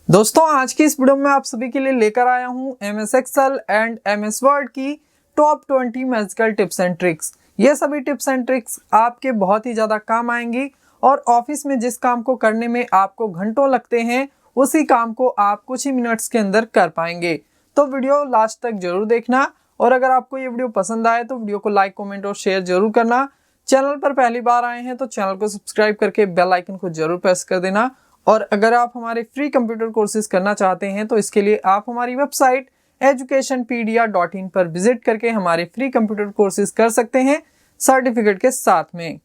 दोस्तों आज की इस वीडियो में आप सभी के लिए लेकर आया हूं MS Excel and MS Word की top 20 magical tips and tricks. ये सभी टिप्स एंड ट्रिक्स आपके बहुत ही ज़्यादा काम आएंगी और ऑफिस में जिस काम को करने में आपको घंटों लगते हैं उसी काम को आप कुछ ही मिनट्स के अंदर कर पाएंगे। तो वीडियो लास्ट तक जरूर देखना और अगर आपको ये वीडियो पसंद आए तो वीडियो को लाइक, कमेंट और शेयर जरूर करना। चैनल पर पहली बार आए हैं तो चैनल को सब्सक्राइब करके बेल आइकन को जरूर प्रेस कर देना। और अगर आप हमारे फ्री कंप्यूटर कोर्सेज करना चाहते हैं तो इसके लिए आप हमारी वेबसाइट educationpedia.in पर विजिट करके हमारे फ्री कंप्यूटर कोर्सेज कर सकते हैं सर्टिफिकेट के साथ में।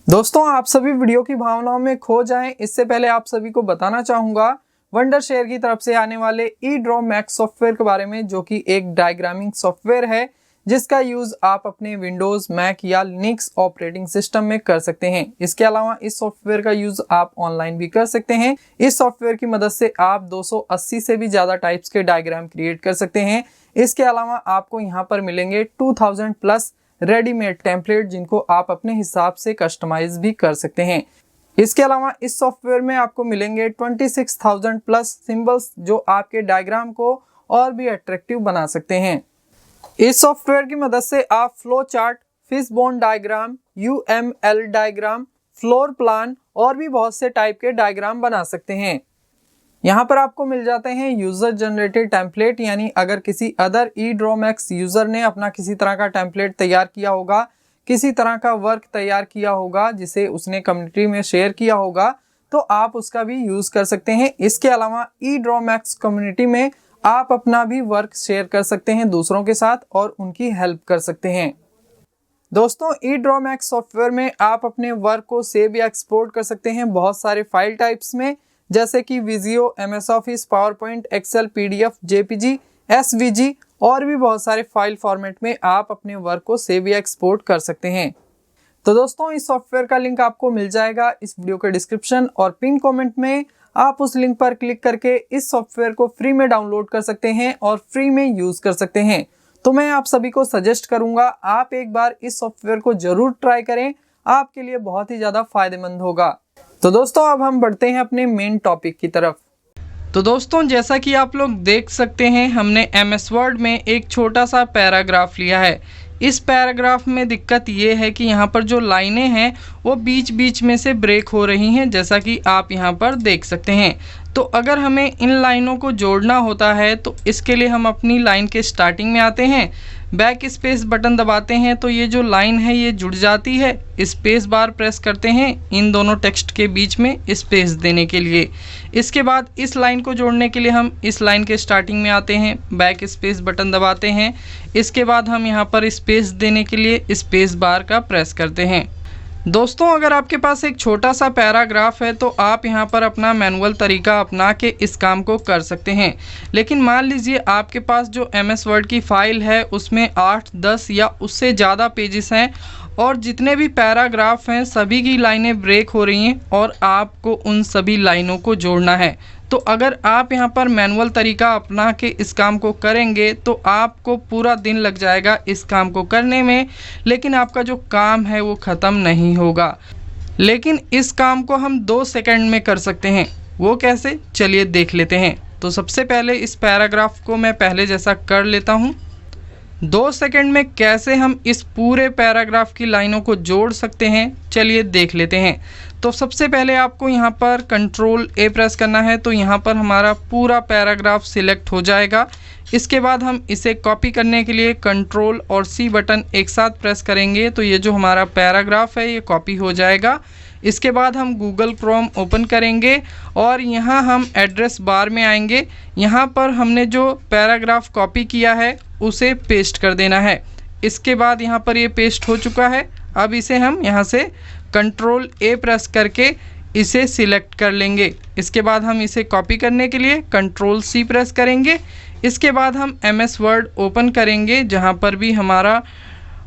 दोस्तों आप सभी वीडियो की भावनाओं में खो जाएं इससे पहले आप सभी को बताना चाहूंगा वंडरशेयर की तरफ से आने वाले ईड्रॉ मैक्स सॉफ्टवेयर के बारे में, जो कि एक डायग्रामिंग सॉफ्टवेयर है जिसका यूज आप अपने विंडोज, मैक या लिनक्स ऑपरेटिंग सिस्टम में कर सकते हैं। इसके अलावा इस सॉफ्टवेयर का यूज आप ऑनलाइन भी कर सकते हैं। इस सॉफ्टवेयर की मदद से आप 280 से भी ज्यादा टाइप्स के डायग्राम क्रिएट कर सकते हैं। इसके अलावा आपको यहाँ पर मिलेंगे 2000 प्लस रेडीमेड टेम्पलेट जिनको आप अपने हिसाब से कस्टमाइज भी कर सकते हैं। इसके अलावा इस सॉफ्टवेयर में आपको मिलेंगे 26,000 प्लस सिंबल्स जो आपके डायग्राम को और भी अट्रैक्टिव बना सकते हैं। इस सॉफ्टवेयर की मदद से आप flow chart, fishbone diagram, UML diagram, floor plan और भी बहुत से टाइप के डायग्राम बना सकते हैं। यहाँ पर आपको मिल जाते हैं यूजर जनरेटेड टेम्पलेट, यानी अगर किसी अदर ईड्रॉ मैक्स यूजर ने अपना किसी तरह का टेम्पलेट तैयार किया होगा, किसी तरह का वर्क तैयार किया होगा जिसे उसने कम्युनिटी में शेयर किया होगा, तो आप उसका भी यूज कर सकते हैं। इसके अलावा ईड्रॉ मैक्स कम्युनिटी में आप अपना भी वर्क शेयर कर सकते हैं दूसरों के साथ और उनकी हेल्प कर सकते हैं। दोस्तों ईड्रॉ मैक्स सॉफ्टवेयर में आप अपने वर्क को सेव या एक्सपोर्ट कर सकते हैं बहुत सारे फाइल टाइप्स में, जैसे कि Visio, MS Office, PowerPoint, Excel, PDF, JPG, SVG और भी बहुत सारे फाइल फॉर्मेट में आप अपने वर्क को सेव या एक्सपोर्ट कर सकते हैं। तो दोस्तों इस सॉफ्टवेयर का लिंक आपको मिल जाएगा इस वीडियो के डिस्क्रिप्शन और पिन कमेंट में। आप उस लिंक पर क्लिक करके इस सॉफ्टवेयर को फ्री में डाउनलोड कर सकते हैं और फ्री में यूज कर सकते हैं। तो मैं आप सभी को सजेस्ट करूंगा आप एक बार इस सॉफ्टवेयर को जरूर ट्राई करें, आपके लिए बहुत ही ज्यादा फायदेमंद होगा। तो दोस्तों अब हम बढ़ते हैं अपने मेन टॉपिक की तरफ। तो दोस्तों जैसा कि आप लोग देख सकते हैं हमने MS वर्ड में एक छोटा सा पैराग्राफ लिया है। इस पैराग्राफ में दिक्कत ये है कि यहाँ पर जो लाइनें हैं वो बीच बीच में से ब्रेक हो रही हैं, जैसा कि आप यहाँ पर देख सकते हैं। तो अगर हमें इन लाइनों को जोड़ना होता है तो इसके लिए हम अपनी लाइन के स्टार्टिंग में आते हैं, बैक स्पेस बटन दबाते हैं तो ये जो लाइन है ये जुड़ जाती है। स्पेस बार प्रेस करते हैं इन दोनों टेक्स्ट के बीच में स्पेस देने के लिए। इसके बाद इस लाइन को जोड़ने के लिए हम इस लाइन के स्टार्टिंग में आते हैं, बैक स्पेस बटन दबाते हैं। इसके बाद हम यहाँ पर स्पेस देने के लिए स्पेस बार का प्रेस करते हैं। दोस्तों अगर आपके पास एक छोटा सा पैराग्राफ है तो आप यहाँ पर अपना मैनुअल तरीका अपना के इस काम को कर सकते हैं। लेकिन मान लीजिए आपके पास जो MS वर्ड की फ़ाइल है उसमें 8, 10 या उससे ज़्यादा पेजेस हैं और जितने भी पैराग्राफ हैं सभी की लाइनें ब्रेक हो रही हैं और आपको उन सभी लाइनों को जोड़ना है। तो अगर आप यहाँ पर मैनुअल तरीका अपना के इस काम को करेंगे तो आपको पूरा दिन लग जाएगा इस काम को करने में, लेकिन आपका जो काम है वो ख़त्म नहीं होगा। लेकिन इस काम को हम 2 सेकंड में कर सकते हैं। वो कैसे, चलिए देख लेते हैं। तो सबसे पहले इस पैराग्राफ को मैं पहले जैसा कर लेता हूँ। 2 सेकंड में कैसे हम इस पूरे पैराग्राफ की लाइनों को जोड़ सकते हैं, चलिए देख लेते हैं। तो सबसे पहले आपको यहाँ पर Ctrl A प्रेस करना है तो यहाँ पर हमारा पूरा पैराग्राफ सिलेक्ट हो जाएगा। इसके बाद हम इसे कॉपी करने के लिए Ctrl और C बटन एक साथ प्रेस करेंगे तो ये जो हमारा पैराग्राफ है ये कॉपी हो जाएगा। इसके बाद हम Google Chrome ओपन करेंगे और यहाँ हम एड्रेस बार में आएंगे। यहाँ पर हमने जो पैराग्राफ कॉपी किया है उसे पेस्ट कर देना है। इसके बाद यहाँ पर ये पेस्ट हो चुका है। अब इसे हम यहाँ से Ctrl A प्रेस करके इसे सिलेक्ट कर लेंगे। इसके बाद हम इसे कॉपी करने के लिए Ctrl C प्रेस करेंगे। इसके बाद हम MS वर्ड ओपन करेंगे, जहाँ पर भी हमारा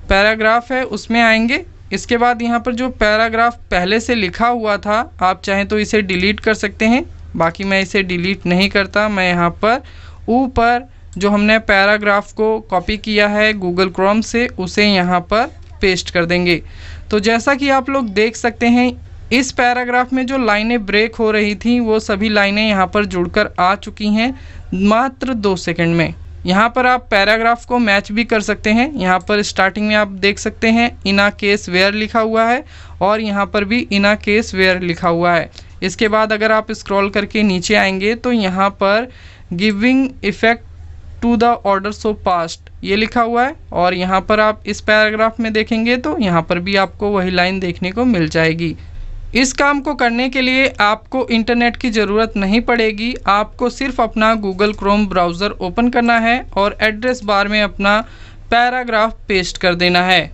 पैराग्राफ है उसमें आएंगे। इसके बाद यहाँ पर जो पैराग्राफ पहले से लिखा हुआ था आप चाहें तो इसे डिलीट कर सकते हैं, बाकी मैं इसे डिलीट नहीं करता। मैं यहाँ पर ऊपर जो हमने पैराग्राफ को कॉपी किया है Google Chrome से उसे यहाँ पर पेस्ट कर देंगे। तो जैसा कि आप लोग देख सकते हैं इस पैराग्राफ में जो लाइनें ब्रेक हो रही थी वो सभी लाइनें यहाँ पर जुड़कर आ चुकी हैं मात्र 2 सेकंड में। यहाँ पर आप पैराग्राफ को मैच भी कर सकते हैं। यहाँ पर स्टार्टिंग में आप देख सकते हैं इन अ केस वेयर लिखा हुआ है और यहाँ पर भी इन अ केस वेयर लिखा हुआ है। इसके बाद अगर आप स्क्रॉल करके नीचे आएंगे तो यहाँ पर giving effect to the orders of past ये लिखा हुआ है और यहाँ पर आप इस पैराग्राफ में देखेंगे तो यहाँ पर भी आपको वही लाइन देखने को मिल जाएगी। इस काम को करने के लिए आपको इंटरनेट की ज़रूरत नहीं पड़ेगी। आपको सिर्फ अपना गूगल क्रोम ब्राउज़र ओपन करना है और एड्रेस बार में अपना पैराग्राफ पेस्ट कर देना है।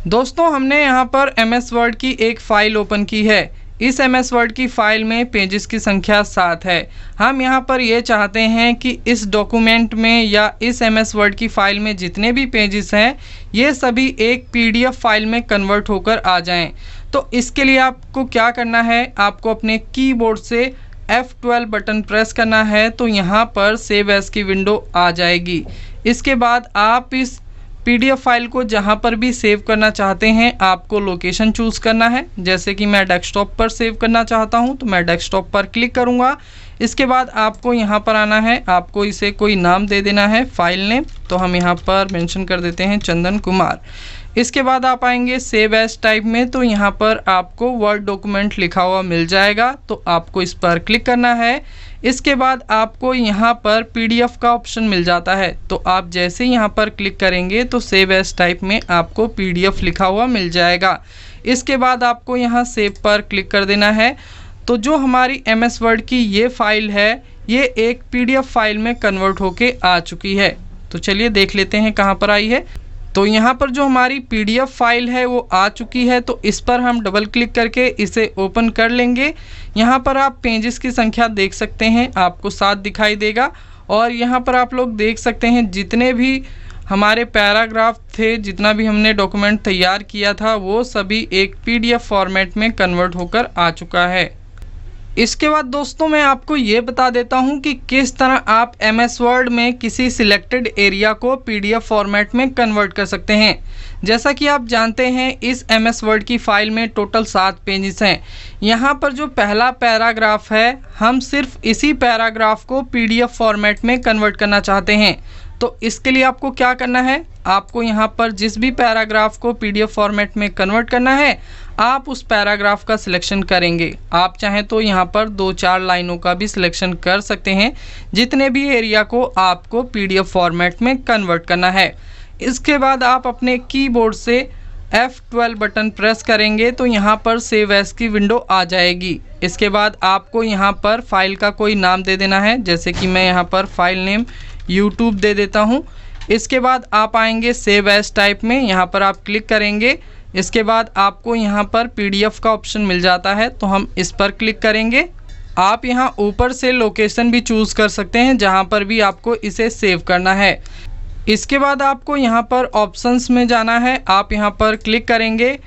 दोस्तों, हमने यहाँ पर MS वर्ड की एक फ़ाइल ओपन की है। इस MS वर्ड की फ़ाइल में पेजेस की संख्या 7 है। हम यहाँ पर ये चाहते हैं कि इस डॉक्यूमेंट में या इस MS वर्ड की फ़ाइल में जितने भी पेजेस हैं ये सभी एक PDF फाइल में कन्वर्ट होकर आ जाएं। तो इसके लिए आपको क्या करना है, आपको अपने कीबोर्ड से F12 बटन प्रेस करना है तो यहाँ पर सेव एज़ की विंडो आ जाएगी। इसके बाद आप इस PDF फाइल को जहाँ पर भी सेव करना चाहते हैं आपको लोकेशन चूज़ करना है। जैसे कि मैं डेस्कटॉप पर सेव करना चाहता हूँ तो मैं डेस्कटॉप पर क्लिक करूँगा। इसके बाद आपको यहाँ पर आना है, आपको इसे कोई नाम दे देना है फाइल नेम। तो हम यहाँ पर मेंशन कर देते हैं चंदन कुमार। इसके बाद आप आएंगे सेव एज टाइप में तो यहाँ पर आपको वर्ड डॉक्यूमेंट लिखा हुआ मिल जाएगा तो आपको इस पर क्लिक करना है। इसके बाद आपको यहाँ पर PDF का ऑप्शन मिल जाता है तो आप जैसे यहाँ पर क्लिक करेंगे तो सेव एज टाइप में आपको PDF लिखा हुआ मिल जाएगा। इसके बाद आपको यहाँ सेव पर क्लिक कर देना है। तो जो हमारी MS वर्ड की ये फाइल है ये एक PDF फाइल में कन्वर्ट होके आ चुकी है। तो चलिए देख लेते हैं कहाँ पर आई है। तो यहाँ पर जो हमारी PDF फाइल है वो आ चुकी है तो इस पर हम डबल क्लिक करके इसे ओपन कर लेंगे। यहाँ पर आप पेजेस की संख्या देख सकते हैं, आपको 7 दिखाई देगा और यहाँ पर आप लोग देख सकते हैं जितने भी हमारे पैराग्राफ थे, जितना भी हमने डॉक्यूमेंट तैयार किया था वो सभी एक PDF फॉर्मेट में कन्वर्ट होकर आ चुका है। इसके बाद दोस्तों मैं आपको ये बता देता हूँ कि किस तरह आप MS वर्ड में किसी सिलेक्टेड एरिया को PDF फॉर्मेट में कन्वर्ट कर सकते हैं। जैसा कि आप जानते हैं इस MS वर्ड की फ़ाइल में टोटल 7 पेजेस हैं। यहाँ पर जो पहला पैराग्राफ है हम सिर्फ इसी पैराग्राफ को PDF फॉर्मेट में कन्वर्ट करना चाहते हैं। तो इसके लिए आपको क्या करना है, आपको यहाँ पर जिस भी पैराग्राफ को PDF फॉर्मेट में कन्वर्ट करना है आप उस पैराग्राफ का सिलेक्शन करेंगे। आप चाहें तो यहाँ पर 2-4 लाइनों का भी सिलेक्शन कर सकते हैं, जितने भी एरिया को आपको PDF फॉर्मेट में कन्वर्ट करना है। इसके बाद आप अपने कीबोर्ड से F12 बटन प्रेस करेंगे तो यहाँ पर सेव एज़ की विंडो आ जाएगी। इसके बाद आपको यहाँ पर फाइल का कोई नाम दे देना है, जैसे कि मैं यहाँ पर फाइल नेम YouTube दे देता हूँ। इसके बाद आप आएंगे सेव एज़ टाइप में, यहाँ पर आप क्लिक करेंगे। इसके बाद आपको यहाँ पर PDF का ऑप्शन मिल जाता है तो हम इस पर क्लिक करेंगे। आप यहाँ ऊपर से लोकेशन भी चूज़ कर सकते हैं जहाँ पर भी आपको इसे सेव करना है। इसके बाद आपको यहाँ पर ऑप्शंस में जाना है, आप यहाँ पर क्लिक करेंगे।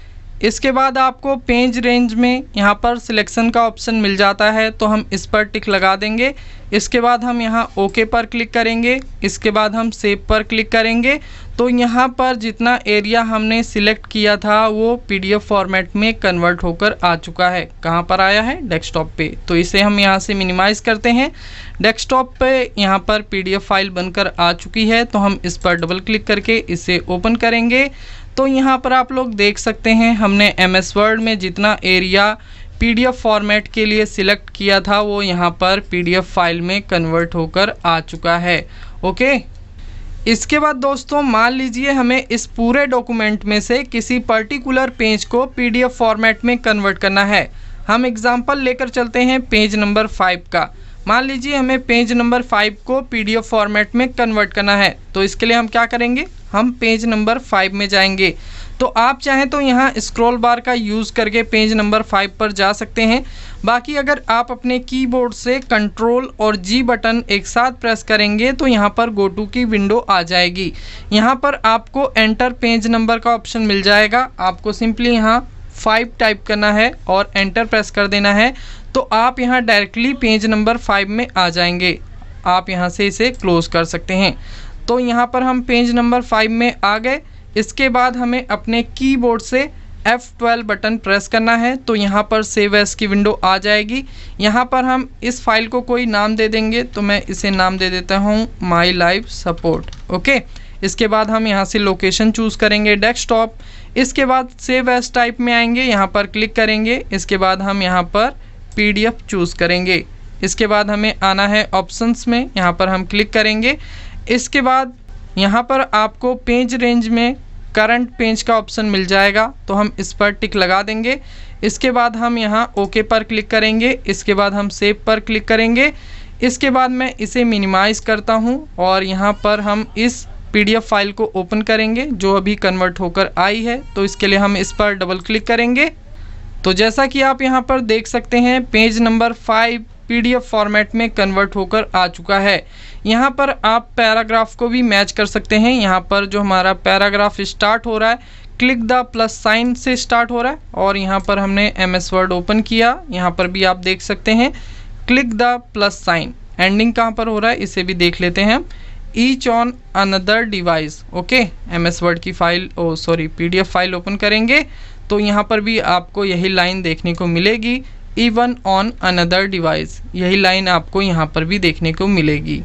इसके बाद आपको पेज रेंज में यहाँ पर सिलेक्शन का ऑप्शन मिल जाता है तो हम इस पर टिक लगा देंगे। इसके बाद हम यहाँ ओके पर क्लिक करेंगे। इसके बाद हम सेव पर क्लिक करेंगे तो यहाँ पर जितना एरिया हमने सिलेक्ट किया था वो PDF फॉर्मेट में कन्वर्ट होकर आ चुका है। कहाँ पर आया है, डेस्कटॉप पे। तो इसे हम यहाँ से मिनिमाइज़ करते हैं। डेस्कटॉप पे यहाँ पर PDF फाइल बनकर आ चुकी है तो हम इस पर डबल क्लिक करके इसे ओपन करेंगे। तो यहाँ पर आप लोग देख सकते हैं हमने MS वर्ड में जितना एरिया PDF फॉर्मेट के लिए सिलेक्ट किया था वो यहाँ पर PDF फाइल में कन्वर्ट होकर आ चुका है। ओके, इसके बाद दोस्तों मान लीजिए हमें इस पूरे डॉक्यूमेंट में से किसी पर्टिकुलर पेज को PDF फॉर्मेट में कन्वर्ट करना है। हम एग्जांपल लेकर चलते हैं पेज नंबर 5 का। मान लीजिए हमें पेज नंबर 5 को PDF फॉर्मेट में कन्वर्ट करना है तो इसके लिए हम क्या करेंगे, हम पेज नंबर 5 में जाएंगे। तो आप चाहें तो यहाँ स्क्रॉल बार का यूज़ करके पेज नंबर 5 पर जा सकते हैं। बाकी अगर आप अपने कीबोर्ड से कंट्रोल और G बटन एक साथ प्रेस करेंगे तो यहाँ पर गो टू की विंडो आ जाएगी। यहाँ पर आपको एंटर पेज नंबर का ऑप्शन मिल जाएगा। आपको सिंपली यहाँ 5 टाइप करना है और एंटर प्रेस कर देना है तो आप यहाँ डायरेक्टली पेज नंबर 5 में आ जाएंगे। आप यहाँ से इसे क्लोज़ कर सकते हैं। तो यहाँ पर हम पेज नंबर 5 में आ गए। इसके बाद हमें अपने कीबोर्ड से F12 बटन प्रेस करना है तो यहाँ पर सेव एज की विंडो आ जाएगी। यहाँ पर हम इस फाइल को कोई नाम दे देंगे, तो मैं इसे नाम दे देता हूँ माई लाइफ सपोर्ट। ओके, इसके बाद हम यहाँ से लोकेशन चूज़ करेंगे डेस्कटॉप। इसके बाद सेव एज टाइप में आएंगे, यहाँ पर क्लिक करेंगे। इसके बाद हम यहाँ पर PDF चूज़ करेंगे। इसके बाद हमें आना है ऑप्शंस में, यहाँ पर हम क्लिक करेंगे। इसके बाद यहाँ पर आपको पेज रेंज में करंट पेज का ऑप्शन मिल जाएगा, तो हम इस पर टिक लगा देंगे। इसके बाद हम यहाँ ओके पर क्लिक करेंगे। इसके बाद हम सेव पर क्लिक करेंगे। इसके बाद मैं इसे मिनिमाइज़ करता हूँ और यहाँ पर हम इस PDF फाइल को ओपन करेंगे जो अभी कन्वर्ट होकर आई है, तो इसके लिए हम इस पर डबल क्लिक करेंगे। तो जैसा कि आप यहाँ पर देख सकते हैं पेज नंबर 5 PDF फॉर्मेट में कन्वर्ट होकर आ चुका है। यहाँ पर आप पैराग्राफ को भी मैच कर सकते हैं। यहाँ पर जो हमारा पैराग्राफ स्टार्ट हो रहा है क्लिक द प्लस साइन से स्टार्ट हो रहा है, और यहाँ पर हमने MS वर्ड ओपन किया, यहाँ पर भी आप देख सकते हैं click the plus sign. Ending कहाँ पर हो रहा है इसे भी देख लेते हैं हम, each on another device. Okay, MS Word की फाइल PDF फाइल ओपन करेंगे तो यहाँ पर भी आपको यही लाइन देखने को मिलेगी, इवन ऑन अनदर डिवाइस। यही लाइन आपको यहाँ पर भी देखने को मिलेगी।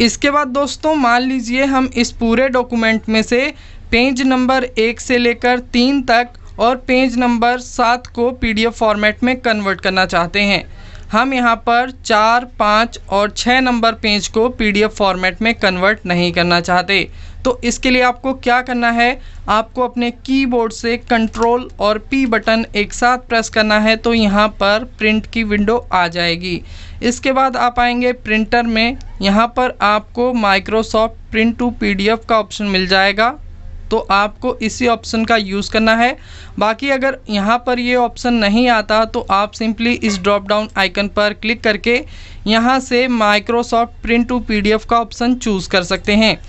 इसके बाद दोस्तों मान लीजिए हम इस पूरे डॉक्यूमेंट में से पेज नंबर 1 से लेकर 3 तक और पेज नंबर 7 को PDF फॉर्मेट में कन्वर्ट करना चाहते हैं। हम यहाँ पर 4, 5 और 6 नंबर पेज को PDF फॉर्मेट में कन्वर्ट नहीं करना चाहते। तो इसके लिए आपको क्या करना है, आपको अपने कीबोर्ड से कंट्रोल और P बटन एक साथ प्रेस करना है, तो यहाँ पर प्रिंट की विंडो आ जाएगी। इसके बाद आप आएंगे प्रिंटर में, यहाँ पर आपको माइक्रोसॉफ्ट प्रिंट टू PDF का ऑप्शन मिल जाएगा, तो आपको इसी ऑप्शन का यूज़ करना है। बाकी अगर यहाँ पर ये ऑप्शन नहीं आता तो आप सिंपली इस ड्रॉप डाउन आइकन पर क्लिक करके यहाँ से माइक्रोसॉफ्ट प्रिंट टू PDF का ऑप्शन चूज़ कर सकते हैं।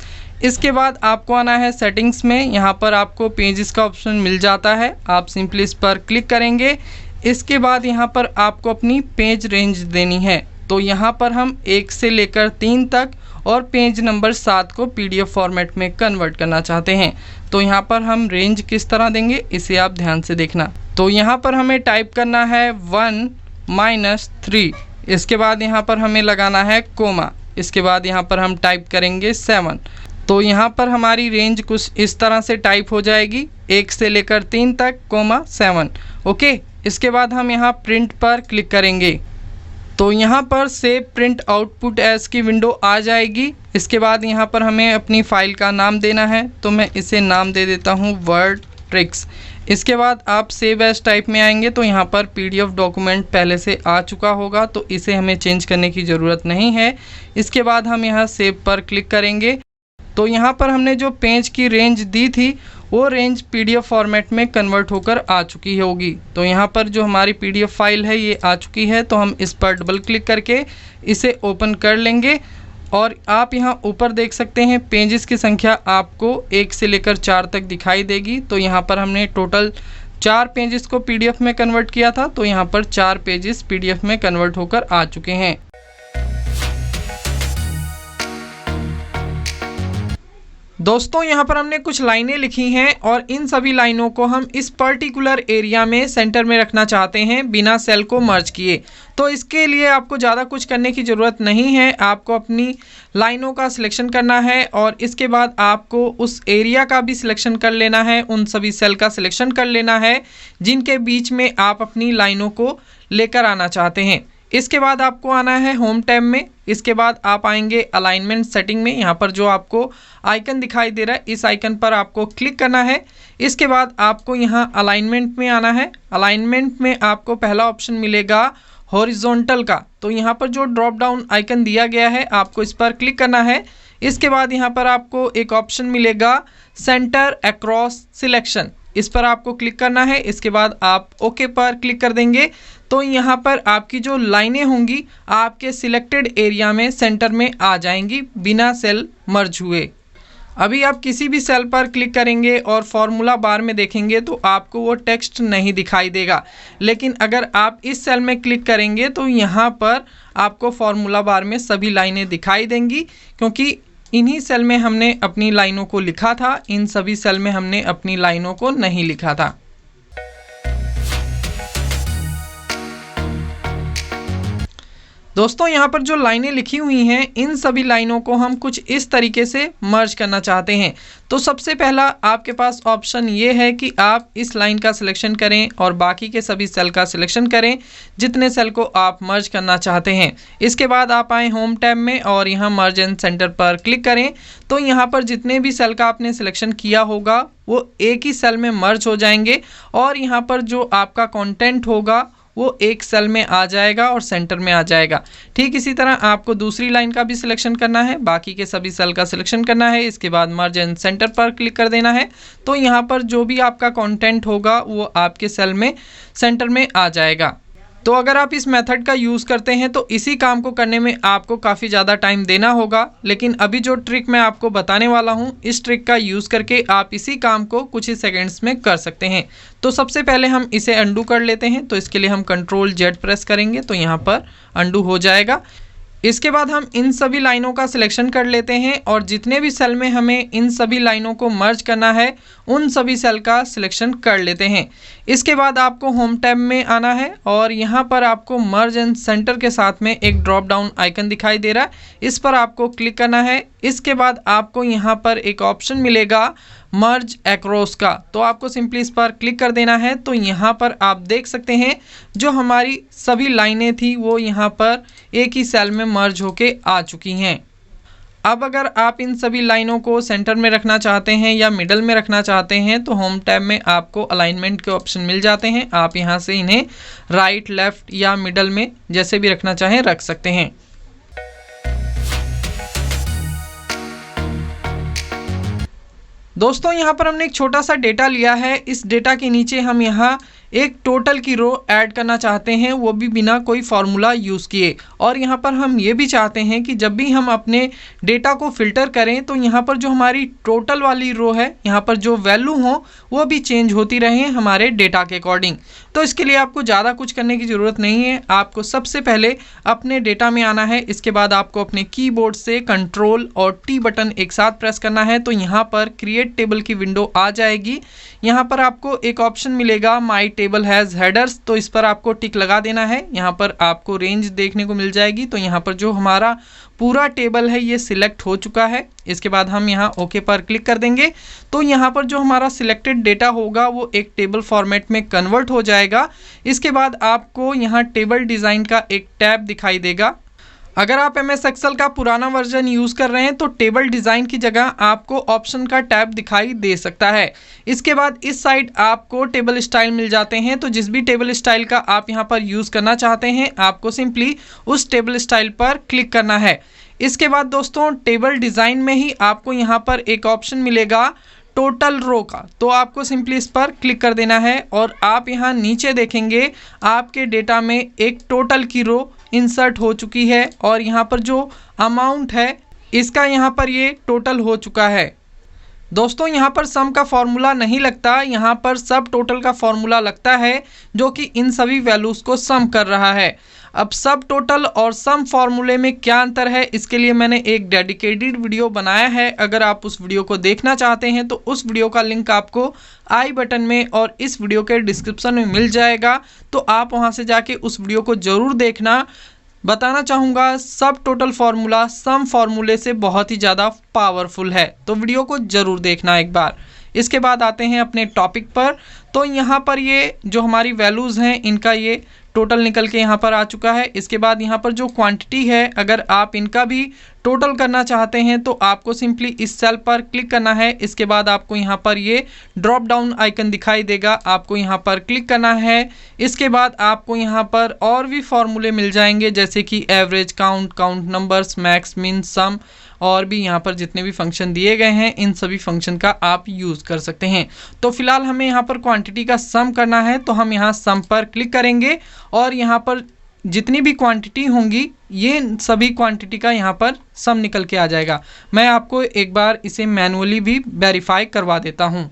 इसके बाद आपको आना है सेटिंग्स में, यहाँ पर आपको पेजेस का ऑप्शन मिल जाता है, आप सिंपली इस पर क्लिक करेंगे। इसके बाद यहाँ पर आपको अपनी पेज रेंज देनी है, तो यहाँ पर हम 1 से लेकर 3 तक और पेज नंबर 7 को PDF फॉर्मेट में कन्वर्ट करना चाहते हैं। तो यहाँ पर हम रेंज किस तरह देंगे इसे आप ध्यान से देखना। तो यहाँ पर हमें टाइप करना है 1-3। इसके बाद यहाँ पर हमें लगाना है कोमा। इसके बाद यहाँ पर हम टाइप करेंगे 7। तो यहाँ पर हमारी रेंज कुछ इस तरह से टाइप हो जाएगी, 1 से लेकर 3 तक, 7। ओके, इसके बाद हम यहाँ प्रिंट पर क्लिक करेंगे तो यहाँ पर सेव प्रिंट आउटपुट एज की विंडो आ जाएगी। इसके बाद यहाँ पर हमें अपनी फ़ाइल का नाम देना है, तो मैं इसे नाम दे देता हूँ वर्ड ट्रिक्स। इसके बाद आप सेव एज टाइप में आएंगे तो यहाँ पर PDF डॉक्यूमेंट पहले से आ चुका होगा, तो इसे हमें चेंज करने की ज़रूरत नहीं है। इसके बाद हम यहाँ सेव पर क्लिक करेंगे तो यहाँ पर हमने जो पेज की रेंज दी थी वो रेंज PDF फॉर्मेट में कन्वर्ट होकर आ चुकी होगी। तो यहाँ पर जो हमारी PDF फाइल है ये आ चुकी है, तो हम इस पर डबल क्लिक करके इसे ओपन कर लेंगे। और आप यहाँ ऊपर देख सकते हैं पेजेस की संख्या आपको 1 से लेकर 4 तक दिखाई देगी। तो यहाँ पर हमने टोटल 4 पेजेस को PDF में कन्वर्ट किया था, तो यहाँ पर 4 पेजेस PDF में कन्वर्ट होकर आ चुके हैं। दोस्तों यहाँ पर हमने कुछ लाइनें लिखी हैं और इन सभी लाइनों को हम इस पर्टिकुलर एरिया में सेंटर में रखना चाहते हैं बिना सेल को मर्ज किए। तो इसके लिए आपको ज़्यादा कुछ करने की ज़रूरत नहीं है, आपको अपनी लाइनों का सिलेक्शन करना है और इसके बाद आपको उस एरिया का भी सिलेक्शन कर लेना है, उन सभी सेल का सिलेक्शन कर लेना है जिनके बीच में आप अपनी लाइनों को लेकर आना चाहते हैं। इसके बाद आपको आना है होम टैब में। इसके बाद आप आएंगे अलाइनमेंट सेटिंग में, यहाँ पर जो आपको आइकन दिखाई दे रहा है इस आइकन पर आपको क्लिक करना है। इसके बाद आपको यहाँ अलाइनमेंट में आना है। अलाइनमेंट में आपको पहला ऑप्शन मिलेगा हॉरिजॉन्टल का, तो यहाँ पर जो ड्रॉप डाउन आइकन दिया गया है आपको इस पर क्लिक करना है। इसके बाद यहाँ पर आपको एक ऑप्शन मिलेगा सेंटर अक्रॉस सिलेक्शन, इस पर आपको क्लिक करना है। इसके बाद आप ओके पर क्लिक कर देंगे तो यहाँ पर आपकी जो लाइनें होंगी आपके सिलेक्टेड एरिया में सेंटर में आ जाएंगी बिना सेल मर्ज हुए। अभी आप किसी भी सेल पर क्लिक करेंगे और फॉर्मूला बार में देखेंगे तो आपको वो टेक्स्ट नहीं दिखाई देगा, लेकिन अगर आप इस सेल में क्लिक करेंगे तो यहाँ पर आपको फॉर्मूला बार में सभी लाइनें दिखाई देंगी, क्योंकि इन्हीं सेल में हमने अपनी लाइनों को लिखा था, इन सभी सेल में हमने अपनी लाइनों को नहीं लिखा था। दोस्तों यहाँ पर जो लाइनें लिखी हुई हैं, इन सभी लाइनों को हम कुछ इस तरीके से मर्ज करना चाहते हैं। तो सबसे पहला आपके पास ऑप्शन ये है कि आप इस लाइन का सिलेक्शन करें और बाकी के सभी सेल का सिलेक्शन करें जितने सेल को आप मर्ज करना चाहते हैं। इसके बाद आप आएँ होम टैब में और यहाँ मर्ज एंड सेंटर पर क्लिक करें। तो यहाँ पर जितने भी सेल का आपने सिलेक्शन किया होगा वो एक ही सेल में मर्ज हो जाएंगे और यहाँ पर जो आपका कंटेंट होगा वो एक सेल में आ जाएगा और सेंटर में आ जाएगा। ठीक इसी तरह आपको दूसरी लाइन का भी सिलेक्शन करना है, बाकी के सभी सेल का सिलेक्शन करना है। इसके बाद मर्ज एंड सेंटर पर क्लिक कर देना है। तो यहाँ पर जो भी आपका कंटेंट होगा वो आपके सेल में सेंटर में आ जाएगा। तो अगर आप इस मेथड का यूज़ करते हैं तो इसी काम को करने में आपको काफ़ी ज़्यादा टाइम देना होगा, लेकिन अभी जो ट्रिक मैं आपको बताने वाला हूँ, इस ट्रिक का यूज़ करके आप इसी काम को कुछ ही सेकंड्स में कर सकते हैं। तो सबसे पहले हम इसे अंडू कर लेते हैं। तो इसके लिए हम Ctrl+Z प्रेस करेंगे तो यहाँ पर अंडू हो जाएगा। इसके बाद हम इन सभी लाइनों का सिलेक्शन कर लेते हैं और जितने भी सेल में हमें इन सभी लाइनों को मर्ज करना है उन सभी सेल का सिलेक्शन कर लेते हैं। इसके बाद आपको होम टैब में आना है और यहाँ पर आपको मर्ज एंड सेंटर के साथ में एक ड्रॉप डाउन आइकन दिखाई दे रहा है, इस पर आपको क्लिक करना है। इसके बाद आपको यहाँ पर एक ऑप्शन मिलेगा मर्ज अक्रॉस का, तो आपको सिंपली इस पर क्लिक कर देना है। तो यहाँ पर आप देख सकते हैं जो हमारी सभी लाइनें थी वो यहाँ पर एक ही सेल में मर्ज होके आ चुकी हैं। अब अगर आप इन सभी लाइनों को सेंटर में रखना चाहते हैं या मिडल में रखना चाहते हैं तो होम टैब में आपको अलाइनमेंट के ऑप्शन मिल जाते हैं। आप यहाँ से इन्हें राइट, लेफ्ट या मिडल में जैसे भी रखना चाहें रख सकते हैं। दोस्तों यहाँ पर हमने एक छोटा सा डेटा लिया है। इस डेटा के नीचे हम यहाँ एक टोटल की रो ऐड करना चाहते हैं, वो भी बिना कोई फार्मूला यूज़ किए। और यहाँ पर हम ये भी चाहते हैं कि जब भी हम अपने डेटा को फिल्टर करें तो यहाँ पर जो हमारी टोटल वाली रो है, यहाँ पर जो वैल्यू हो वो भी चेंज होती रहे हमारे डेटा के अकॉर्डिंग। तो इसके लिए आपको ज़्यादा कुछ करने की ज़रूरत नहीं है। आपको सबसे पहले अपने डेटा में आना है। इसके बाद आपको अपने कीबोर्ड से Ctrl और T बटन एक साथ प्रेस करना है। तो यहाँ पर क्रिएट टेबल की विंडो आ जाएगी। यहाँ पर आपको एक ऑप्शन मिलेगा माई टेबल हैज़ हेडर्स, तो इस पर आपको टिक लगा देना है। यहाँ पर आपको रेंज देखने को मिल जाएगी। तो यहाँ पर जो हमारा पूरा टेबल है ये सिलेक्ट हो चुका है। इसके बाद हम यहाँ ओके पर क्लिक कर देंगे। तो यहाँ पर जो हमारा सिलेक्टेड डेटा होगा वो एक टेबल फॉर्मेट में कन्वर्ट हो जाएगा। इसके बाद आपको यहाँ टेबल डिज़ाइन का एक टैब दिखाई देगा। अगर आप MS एक्सेल का पुराना वर्जन यूज़ कर रहे हैं तो टेबल डिज़ाइन की जगह आपको ऑप्शन का टैब दिखाई दे सकता है। इसके बाद इस साइड आपको टेबल स्टाइल मिल जाते हैं। तो जिस भी टेबल स्टाइल का आप यहां पर यूज़ करना चाहते हैं आपको सिंपली उस टेबल स्टाइल पर क्लिक करना है। इसके बाद दोस्तों टेबल डिज़ाइन में ही आपको यहाँ पर एक ऑप्शन मिलेगा टोटल रो का, तो आपको सिंपली इस पर क्लिक कर देना है और आप यहाँ नीचे देखेंगे आपके डेटा में एक टोटल की रो इंसर्ट हो चुकी है और यहाँ पर जो अमाउंट है इसका यहाँ पर ये टोटल हो चुका है। दोस्तों यहाँ पर सम का फॉर्मूला नहीं लगता, यहाँ पर सब टोटल का फॉर्मूला लगता है जो कि इन सभी वैल्यूज़ को सम कर रहा है। अब सब टोटल और सम फॉर्मूले में क्या अंतर है इसके लिए मैंने एक डेडिकेटेड वीडियो बनाया है। अगर आप उस वीडियो को देखना चाहते हैं तो उस वीडियो का लिंक आपको आई बटन में और इस वीडियो के डिस्क्रिप्शन में मिल जाएगा, तो आप वहां से जाके उस वीडियो को ज़रूर देखना। बताना चाहूँगा सब टोटल फार्मूला सम फार्मूले से बहुत ही ज़्यादा पावरफुल है, तो वीडियो को ज़रूर देखना एक बार। इसके बाद आते हैं अपने टॉपिक पर। तो यहाँ पर ये जो हमारी वैल्यूज़ हैं इनका ये टोटल निकल के यहाँ पर आ चुका है। इसके बाद यहाँ पर जो क्वांटिटी है अगर आप इनका भी टोटल करना चाहते हैं तो आपको सिंपली इस सेल पर क्लिक करना है। इसके बाद आपको यहाँ पर ये ड्रॉप डाउन आइकन दिखाई देगा, आपको यहाँ पर क्लिक करना है। इसके बाद आपको यहाँ पर और भी फॉर्मूले मिल जाएंगे जैसे कि average, count, count numbers, max, मिन, सम और भी यहाँ पर जितने भी फंक्शन दिए गए हैं इन सभी फंक्शन का आप यूज़ कर सकते हैं। तो फिलहाल हमें यहाँ पर क्वांटिटी का सम करना है, तो हम यहाँ सम पर क्लिक करेंगे और यहाँ पर जितनी भी क्वांटिटी होंगी ये सभी क्वांटिटी का यहाँ पर सम निकल के आ जाएगा। मैं आपको एक बार इसे मैनुअली भी वेरीफाई करवा देता हूँ।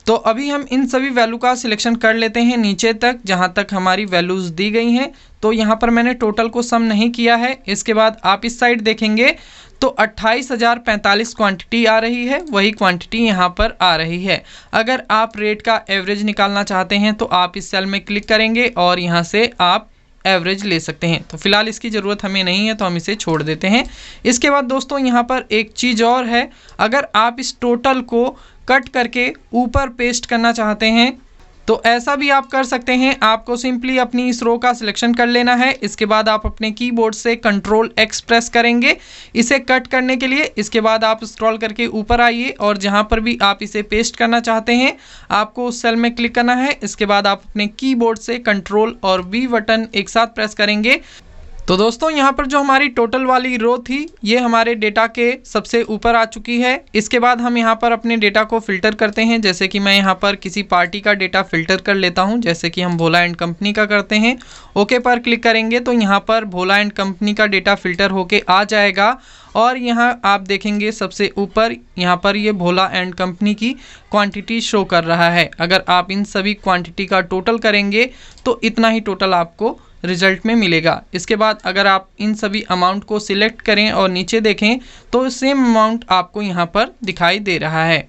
तो अभी हम इन सभी वैल्यू का सिलेक्शन कर लेते हैं नीचे तक जहाँ तक हमारी वैल्यूज़ दी गई हैं। तो यहाँ पर मैंने टोटल को सम नहीं किया है। इसके बाद आप इस साइड देखेंगे तो 28,045 क्वांटिटी आ रही है, वही क्वांटिटी यहाँ पर आ रही है। अगर आप रेट का एवरेज निकालना चाहते हैं तो आप इस सेल में क्लिक करेंगे और यहाँ से आप एवरेज ले सकते हैं। तो फिलहाल इसकी ज़रूरत हमें नहीं है तो हम इसे छोड़ देते हैं। इसके बाद दोस्तों यहाँ पर एक चीज़ और है, अगर आप इस टोटल को कट करके ऊपर पेस्ट करना चाहते हैं तो ऐसा भी आप कर सकते हैं। आपको सिंपली अपनी इस रो का सिलेक्शन कर लेना है। इसके बाद आप अपने कीबोर्ड से Ctrl+X प्रेस करेंगे इसे कट करने के लिए। इसके बाद आप स्क्रॉल करके ऊपर आइए और जहां पर भी आप इसे पेस्ट करना चाहते हैं आपको उस सेल में क्लिक करना है। इसके बाद आप अपने कीबोर्ड से Ctrl और V बटन एक साथ प्रेस करेंगे। तो दोस्तों यहाँ पर जो हमारी टोटल वाली रो थी ये हमारे डेटा के सबसे ऊपर आ चुकी है। इसके बाद हम यहाँ पर अपने डेटा को फिल्टर करते हैं। जैसे कि मैं यहाँ पर किसी पार्टी का डेटा फिल्टर कर लेता हूँ, जैसे कि हम भोला एंड कंपनी का करते हैं। ओके पर क्लिक करेंगे तो यहाँ पर भोला एंड कंपनी का डेटा फिल्टर होके आ जाएगा और यहाँ आप देखेंगे सबसे ऊपर यहाँ पर ये भोला एंड कंपनी की क्वांटिटी शो कर रहा है। अगर आप इन सभी क्वांटिटी का टोटल करेंगे तो इतना ही टोटल आपको रिजल्ट में मिलेगा। इसके बाद अगर आप इन सभी अमाउंट को सिलेक्ट करें और नीचे देखें तो सेम अमाउंट आपको यहाँ पर दिखाई दे रहा है।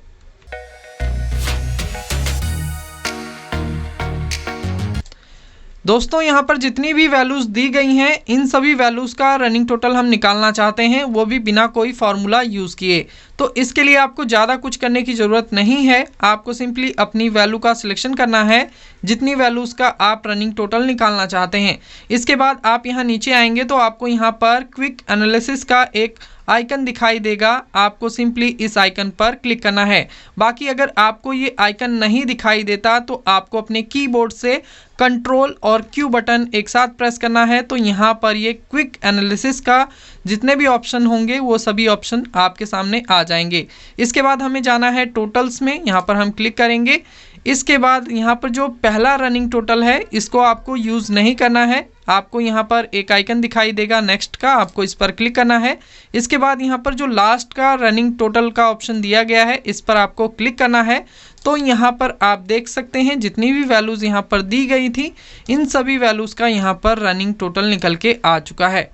दोस्तों यहाँ पर जितनी भी वैल्यूज़ दी गई हैं इन सभी वैल्यूज़ का रनिंग टोटल हम निकालना चाहते हैं, वो भी बिना कोई फार्मूला यूज़ किए। तो इसके लिए आपको ज़्यादा कुछ करने की ज़रूरत नहीं है। आपको सिंपली अपनी वैल्यू का सिलेक्शन करना है जितनी वैल्यूज़ का आप रनिंग टोटल निकालना चाहते हैं। इसके बाद आप यहाँ नीचे आएंगे तो आपको यहाँ पर क्विक एनालिसिस का एक आइकन दिखाई देगा। आपको सिंपली इस आइकन पर क्लिक करना है। बाकी अगर आपको ये आइकन नहीं दिखाई देता तो आपको अपने कीबोर्ड से कंट्रोल और क्यू बटन एक साथ प्रेस करना है। तो यहाँ पर ये क्विक एनालिसिस का जितने भी ऑप्शन होंगे वो सभी ऑप्शन आपके सामने आ जाएंगे। इसके बाद हमें जाना है टोटल्स में, यहाँ पर हम क्लिक करेंगे। इसके बाद यहाँ पर जो पहला रनिंग टोटल है इसको आपको यूज़ नहीं करना है। आपको यहाँ पर एक आइकन दिखाई देगा नेक्स्ट का, आपको इस पर क्लिक करना है। इसके बाद यहाँ पर जो लास्ट का रनिंग टोटल का ऑप्शन दिया गया है इस पर आपको क्लिक करना है। तो यहाँ पर आप देख सकते हैं जितनी भी वैल्यूज़ यहाँ पर दी गई थी इन सभी वैल्यूज़ का यहाँ पर रनिंग टोटल निकल के आ चुका है।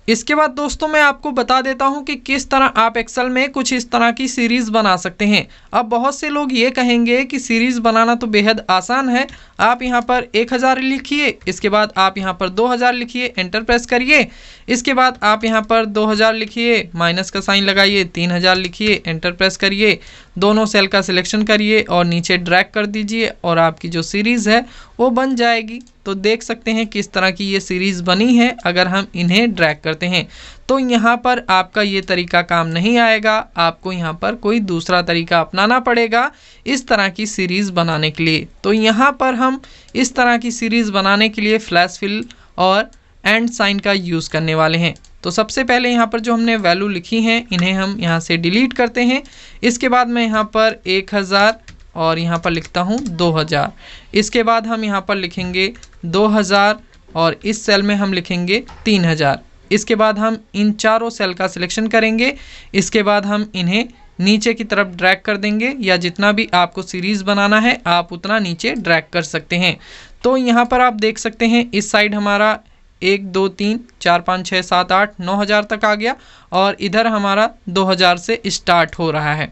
इसके बाद दोस्तों मैं आपको बता देता हूं कि किस तरह आप एक्सेल में कुछ इस तरह की सीरीज़ बना सकते हैं। अब बहुत से लोग ये कहेंगे कि सीरीज़ बनाना तो बेहद आसान है। आप यहाँ पर 1000 लिखिए, इसके बाद आप यहाँ पर 2000 लिखिए, एंटर प्रेस करिए। इसके बाद आप यहाँ पर 2000 लिखिए, माइनस का साइन लगाइए, 3000 लिखिए, एंटर प्रेस करिए। दोनों सेल का सिलेक्शन करिए और नीचे ड्रैग कर दीजिए और आपकी जो सीरीज़ है वो बन जाएगी। तो देख सकते हैं किस तरह की ये सीरीज़ बनी है अगर हम इन्हें ड्रैग करते हैं। तो यहाँ पर आपका ये तरीका काम नहीं आएगा, आपको यहाँ पर कोई दूसरा तरीका अपनाना पड़ेगा इस तरह की सीरीज़ बनाने के लिए। तो यहाँ पर हम इस तरह की सीरीज़ बनाने के लिए फ्लैश फिल और एंड साइन का यूज़ करने वाले हैं। तो सबसे पहले यहाँ पर जो हमने वैल्यू लिखी हैं इन्हें हम यहाँ से डिलीट करते हैं। इसके बाद मैं यहाँ पर 1000 और यहाँ पर लिखता हूँ 2000। इसके बाद हम यहाँ पर लिखेंगे 2000 और इस सेल में हम लिखेंगे 3000। इसके बाद हम इन चारों सेल का सिलेक्शन करेंगे। इसके बाद हम इन्हें नीचे की तरफ ड्रैग कर देंगे, या जितना भी आपको सीरीज़ बनाना है आप उतना नीचे ड्रैग कर सकते हैं। तो यहाँ पर आप देख सकते हैं इस साइड हमारा 1 2 3 4 5 6 7 8 9000 तक आ गया और इधर हमारा 2000 से स्टार्ट हो रहा है।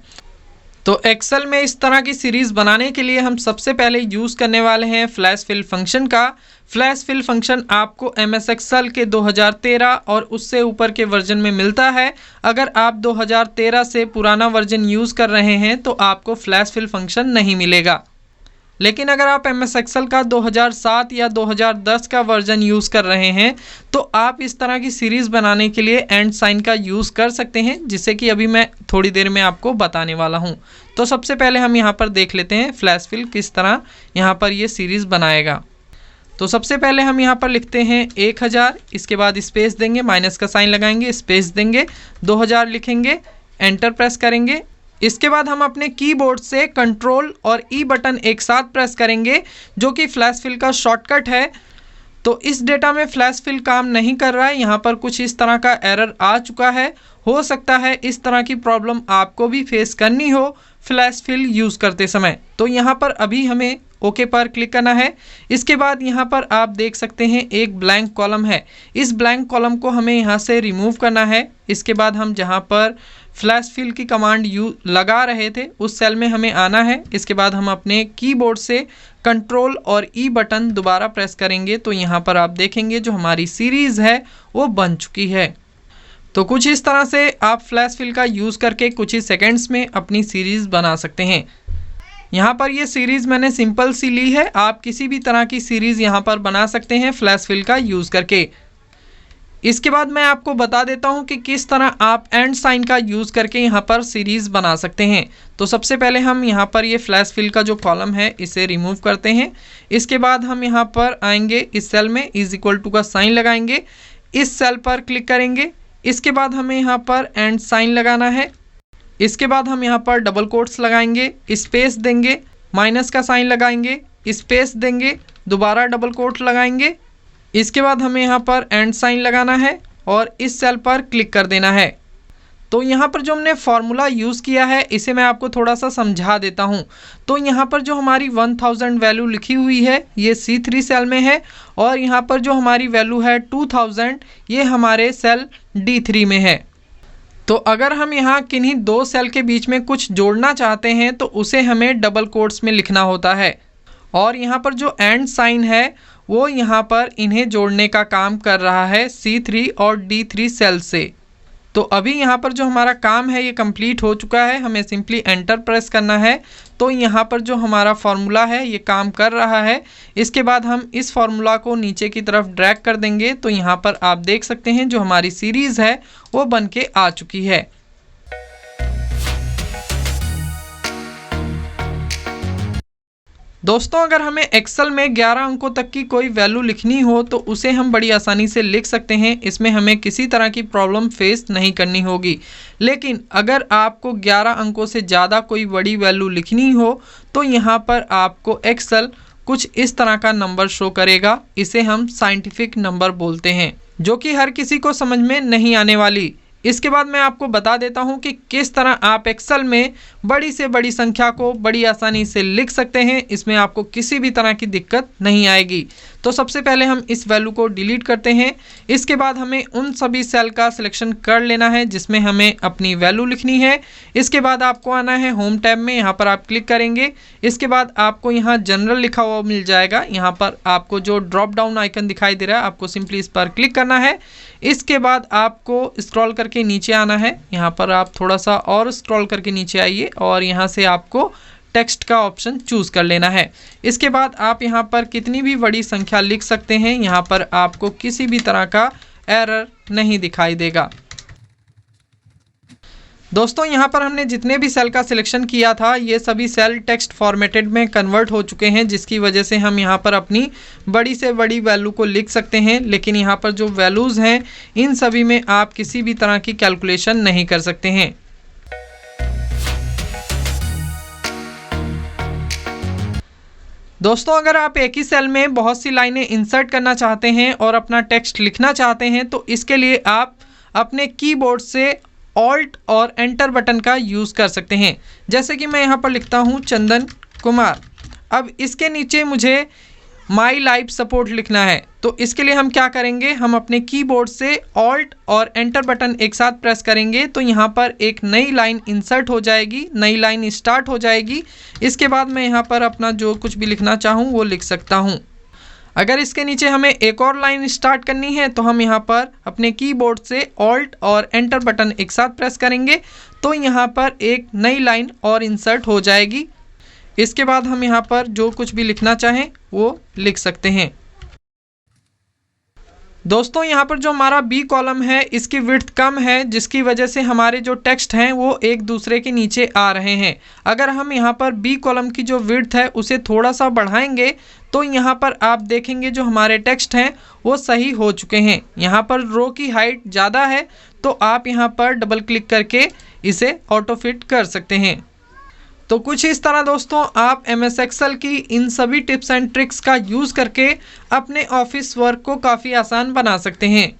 तो एक्सेल में इस तरह की सीरीज़ बनाने के लिए हम सबसे पहले यूज़ करने वाले हैं फ्लैश फिल फंक्शन का। फ्लैश फिल फंक्शन आपको MS एक्सेल के 2013 और उससे ऊपर के वर्जन में मिलता है। अगर आप 2013 से पुराना वर्जन यूज़ कर रहे हैं तो आपको फ्लैश फिल फंक्शन नहीं मिलेगा। लेकिन अगर आप MS एक्सेल का 2007 या 2010 का वर्जन यूज़ कर रहे हैं तो आप इस तरह की सीरीज़ बनाने के लिए एंड साइन का यूज़ कर सकते हैं, जिससे कि अभी मैं थोड़ी देर में आपको बताने वाला हूं। तो सबसे पहले हम यहां पर देख लेते हैं फ्लैश फिल किस तरह यहां पर ये सीरीज़ बनाएगा। तो सबसे पहले हम यहाँ पर लिखते हैं 1000, इसके बाद स्पेस देंगे, माइनस का साइन लगाएंगे, स्पेस देंगे, 2000 लिखेंगे, एंटर प्रेस करेंगे। इसके बाद हम अपने कीबोर्ड से कंट्रोल और ई बटन एक साथ प्रेस करेंगे, जो कि फ्लैश फिल का शॉर्टकट है। तो इस डेटा में फ्लैश फिल काम नहीं कर रहा है, यहाँ पर कुछ इस तरह का एरर आ चुका है। हो सकता है इस तरह की प्रॉब्लम आपको भी फेस करनी हो फ्लैश फिल यूज़ करते समय। तो यहाँ पर अभी हमें ओके पर क्लिक करना है। इसके बाद यहाँ पर आप देख सकते हैं एक ब्लैंक कॉलम है, इस ब्लैंक कॉलम को हमें यहाँ से रिमूव करना है। इसके बाद हम जहाँ पर फ्लैश फिल की कमांड लगा रहे थे उस सेल में हमें आना है। इसके बाद हम अपने कीबोर्ड से कंट्रोल और ई बटन दोबारा प्रेस करेंगे तो यहाँ पर आप देखेंगे जो हमारी सीरीज़ है वो बन चुकी है। तो कुछ इस तरह से आप फ्लैश फिल का यूज़ करके कुछ ही सेकेंड्स में अपनी सीरीज़ बना सकते हैं। यहाँ पर ये सीरीज़ मैंने सिंपल सी ली है, आप किसी भी तरह की सीरीज़ यहाँ पर बना सकते हैं फ्लैश फिल का यूज़ करके। इसके बाद मैं आपको बता देता हूँ कि किस तरह आप एंड साइन का यूज़ करके यहाँ पर सीरीज़ बना सकते हैं। तो सबसे पहले हम यहाँ पर ये फ्लैश फिल का जो कॉलम है इसे रिमूव करते हैं। इसके बाद हम यहाँ पर आएंगे, इस सेल में इज इक्वल टू का साइन लगाएंगे, इस सेल पर क्लिक करेंगे। इसके बाद हमें यहाँ पर एंड साइन लगाना है। इसके बाद हम यहाँ पर डबल कोट्स लगाएंगे, स्पेस देंगे, माइनस का साइन लगाएंगे, स्पेस देंगे, दोबारा डबल कोट लगाएंगे। इसके बाद हमें यहाँ पर एंड साइन लगाना है और इस सेल पर क्लिक कर देना है। तो यहाँ पर जो हमने फॉर्मूला यूज़ किया है इसे मैं आपको थोड़ा सा समझा देता हूँ। तो यहाँ पर जो हमारी 1000 वैल्यू लिखी हुई है ये C3 सेल में है और यहाँ पर जो हमारी वैल्यू है 2000 ये हमारे सेल D3 में है। तो अगर हम यहाँ किन्हीं दो सेल के बीच में कुछ जोड़ना चाहते हैं तो उसे हमें डबल कोट्स में लिखना होता है और यहाँ पर जो एंड साइन है वो यहाँ पर इन्हें जोड़ने का काम कर रहा है C3 और D3 सेल से। तो अभी यहाँ पर जो हमारा काम है ये कंप्लीट हो चुका है, हमें सिंपली एंटर प्रेस करना है। तो यहाँ पर जो हमारा फार्मूला है ये काम कर रहा है। इसके बाद हम इस फार्मूला को नीचे की तरफ ड्रैग कर देंगे तो यहाँ पर आप देख सकते हैं जो हमारी सीरीज़ है वो बन के आ चुकी है। दोस्तों अगर हमें एक्सेल में 11 अंकों तक की कोई वैल्यू लिखनी हो तो उसे हम बड़ी आसानी से लिख सकते हैं, इसमें हमें किसी तरह की प्रॉब्लम फेस नहीं करनी होगी। लेकिन अगर आपको 11 अंकों से ज़्यादा कोई बड़ी वैल्यू लिखनी हो तो यहाँ पर आपको एक्सेल कुछ इस तरह का नंबर शो करेगा। इसे हम साइंटिफिक नंबर बोलते हैं, जो कि हर किसी को समझ में नहीं आने वाली। इसके बाद मैं आपको बता देता हूं कि किस तरह आप एक्सेल में बड़ी से बड़ी संख्या को बड़ी आसानी से लिख सकते हैं, इसमें आपको किसी भी तरह की दिक्कत नहीं आएगी। तो सबसे पहले हम इस वैल्यू को डिलीट करते हैं। इसके बाद हमें उन सभी सेल का सिलेक्शन कर लेना है जिसमें हमें अपनी वैल्यू लिखनी है। इसके बाद आपको आना है होम टैब में, यहाँ पर आप क्लिक करेंगे। इसके बाद आपको यहाँ जनरल लिखा हुआ मिल जाएगा। यहाँ पर आपको जो ड्रॉप डाउन आइकन दिखाई दे रहा है आपको सिंपली इस पर क्लिक करना है। इसके बाद आपको स्क्रॉल करके नीचे आना है। यहाँ पर आप थोड़ा सा और स्क्रॉल करके नीचे आइए और यहाँ से आपको टेक्स्ट का ऑप्शन चूज़ कर लेना है। इसके बाद आप यहाँ पर कितनी भी बड़ी संख्या लिख सकते हैं, यहाँ पर आपको किसी भी तरह का एरर नहीं दिखाई देगा। दोस्तों यहाँ पर हमने जितने भी सेल का सिलेक्शन किया था ये सभी सेल टेक्स्ट फॉर्मेटेड में कन्वर्ट हो चुके हैं, जिसकी वजह से हम यहाँ पर अपनी बड़ी से बड़ी वैल्यू को लिख सकते हैं। लेकिन यहाँ पर जो वैल्यूज़ हैं इन सभी में आप किसी भी तरह की कैलकुलेशन नहीं कर सकते हैं। दोस्तों अगर आप एक ही सेल में बहुत सी लाइनें इंसर्ट करना चाहते हैं और अपना टेक्स्ट लिखना चाहते हैं तो इसके लिए आप अपने कीबोर्ड से ऑल्ट और एंटर बटन का यूज़ कर सकते हैं। जैसे कि मैं यहाँ पर लिखता हूँ चंदन कुमार। अब इसके नीचे मुझे माई लाइफ सपोर्ट लिखना है, तो इसके लिए हम क्या करेंगे, हम अपने कीबोर्ड से ऑल्ट और एंटर बटन एक साथ प्रेस करेंगे तो यहाँ पर एक नई लाइन इंसर्ट हो जाएगी, नई लाइन स्टार्ट हो जाएगी। इसके बाद मैं यहाँ पर अपना जो कुछ भी लिखना चाहूँ वो लिख सकता हूँ। अगर इसके नीचे हमें एक और लाइन स्टार्ट करनी है तो हम यहाँ पर अपने कीबोर्ड से ऑल्ट और एंटर बटन एक साथ प्रेस करेंगे तो यहाँ पर एक नई लाइन और इंसर्ट हो जाएगी। इसके बाद हम यहाँ पर जो कुछ भी लिखना चाहें वो लिख सकते हैं। दोस्तों यहाँ पर जो हमारा बी कॉलम है इसकी विड्थ कम है, जिसकी वजह से हमारे जो टेक्स्ट हैं वो एक दूसरे के नीचे आ रहे हैं। अगर हम यहाँ पर बी कॉलम की जो विड्थ है उसे थोड़ा सा बढ़ाएंगे तो यहाँ पर आप देखेंगे जो हमारे टेक्स्ट हैं वो सही हो चुके हैं। यहाँ पर रो की हाइट ज़्यादा है तो आप यहाँ पर डबल क्लिक करके इसे ऑटो फिट कर सकते हैं। तो कुछ इस तरह दोस्तों आप MS एक्सेल की इन सभी टिप्स एंड ट्रिक्स का यूज़ करके अपने ऑफिस वर्क को काफ़ी आसान बना सकते हैं।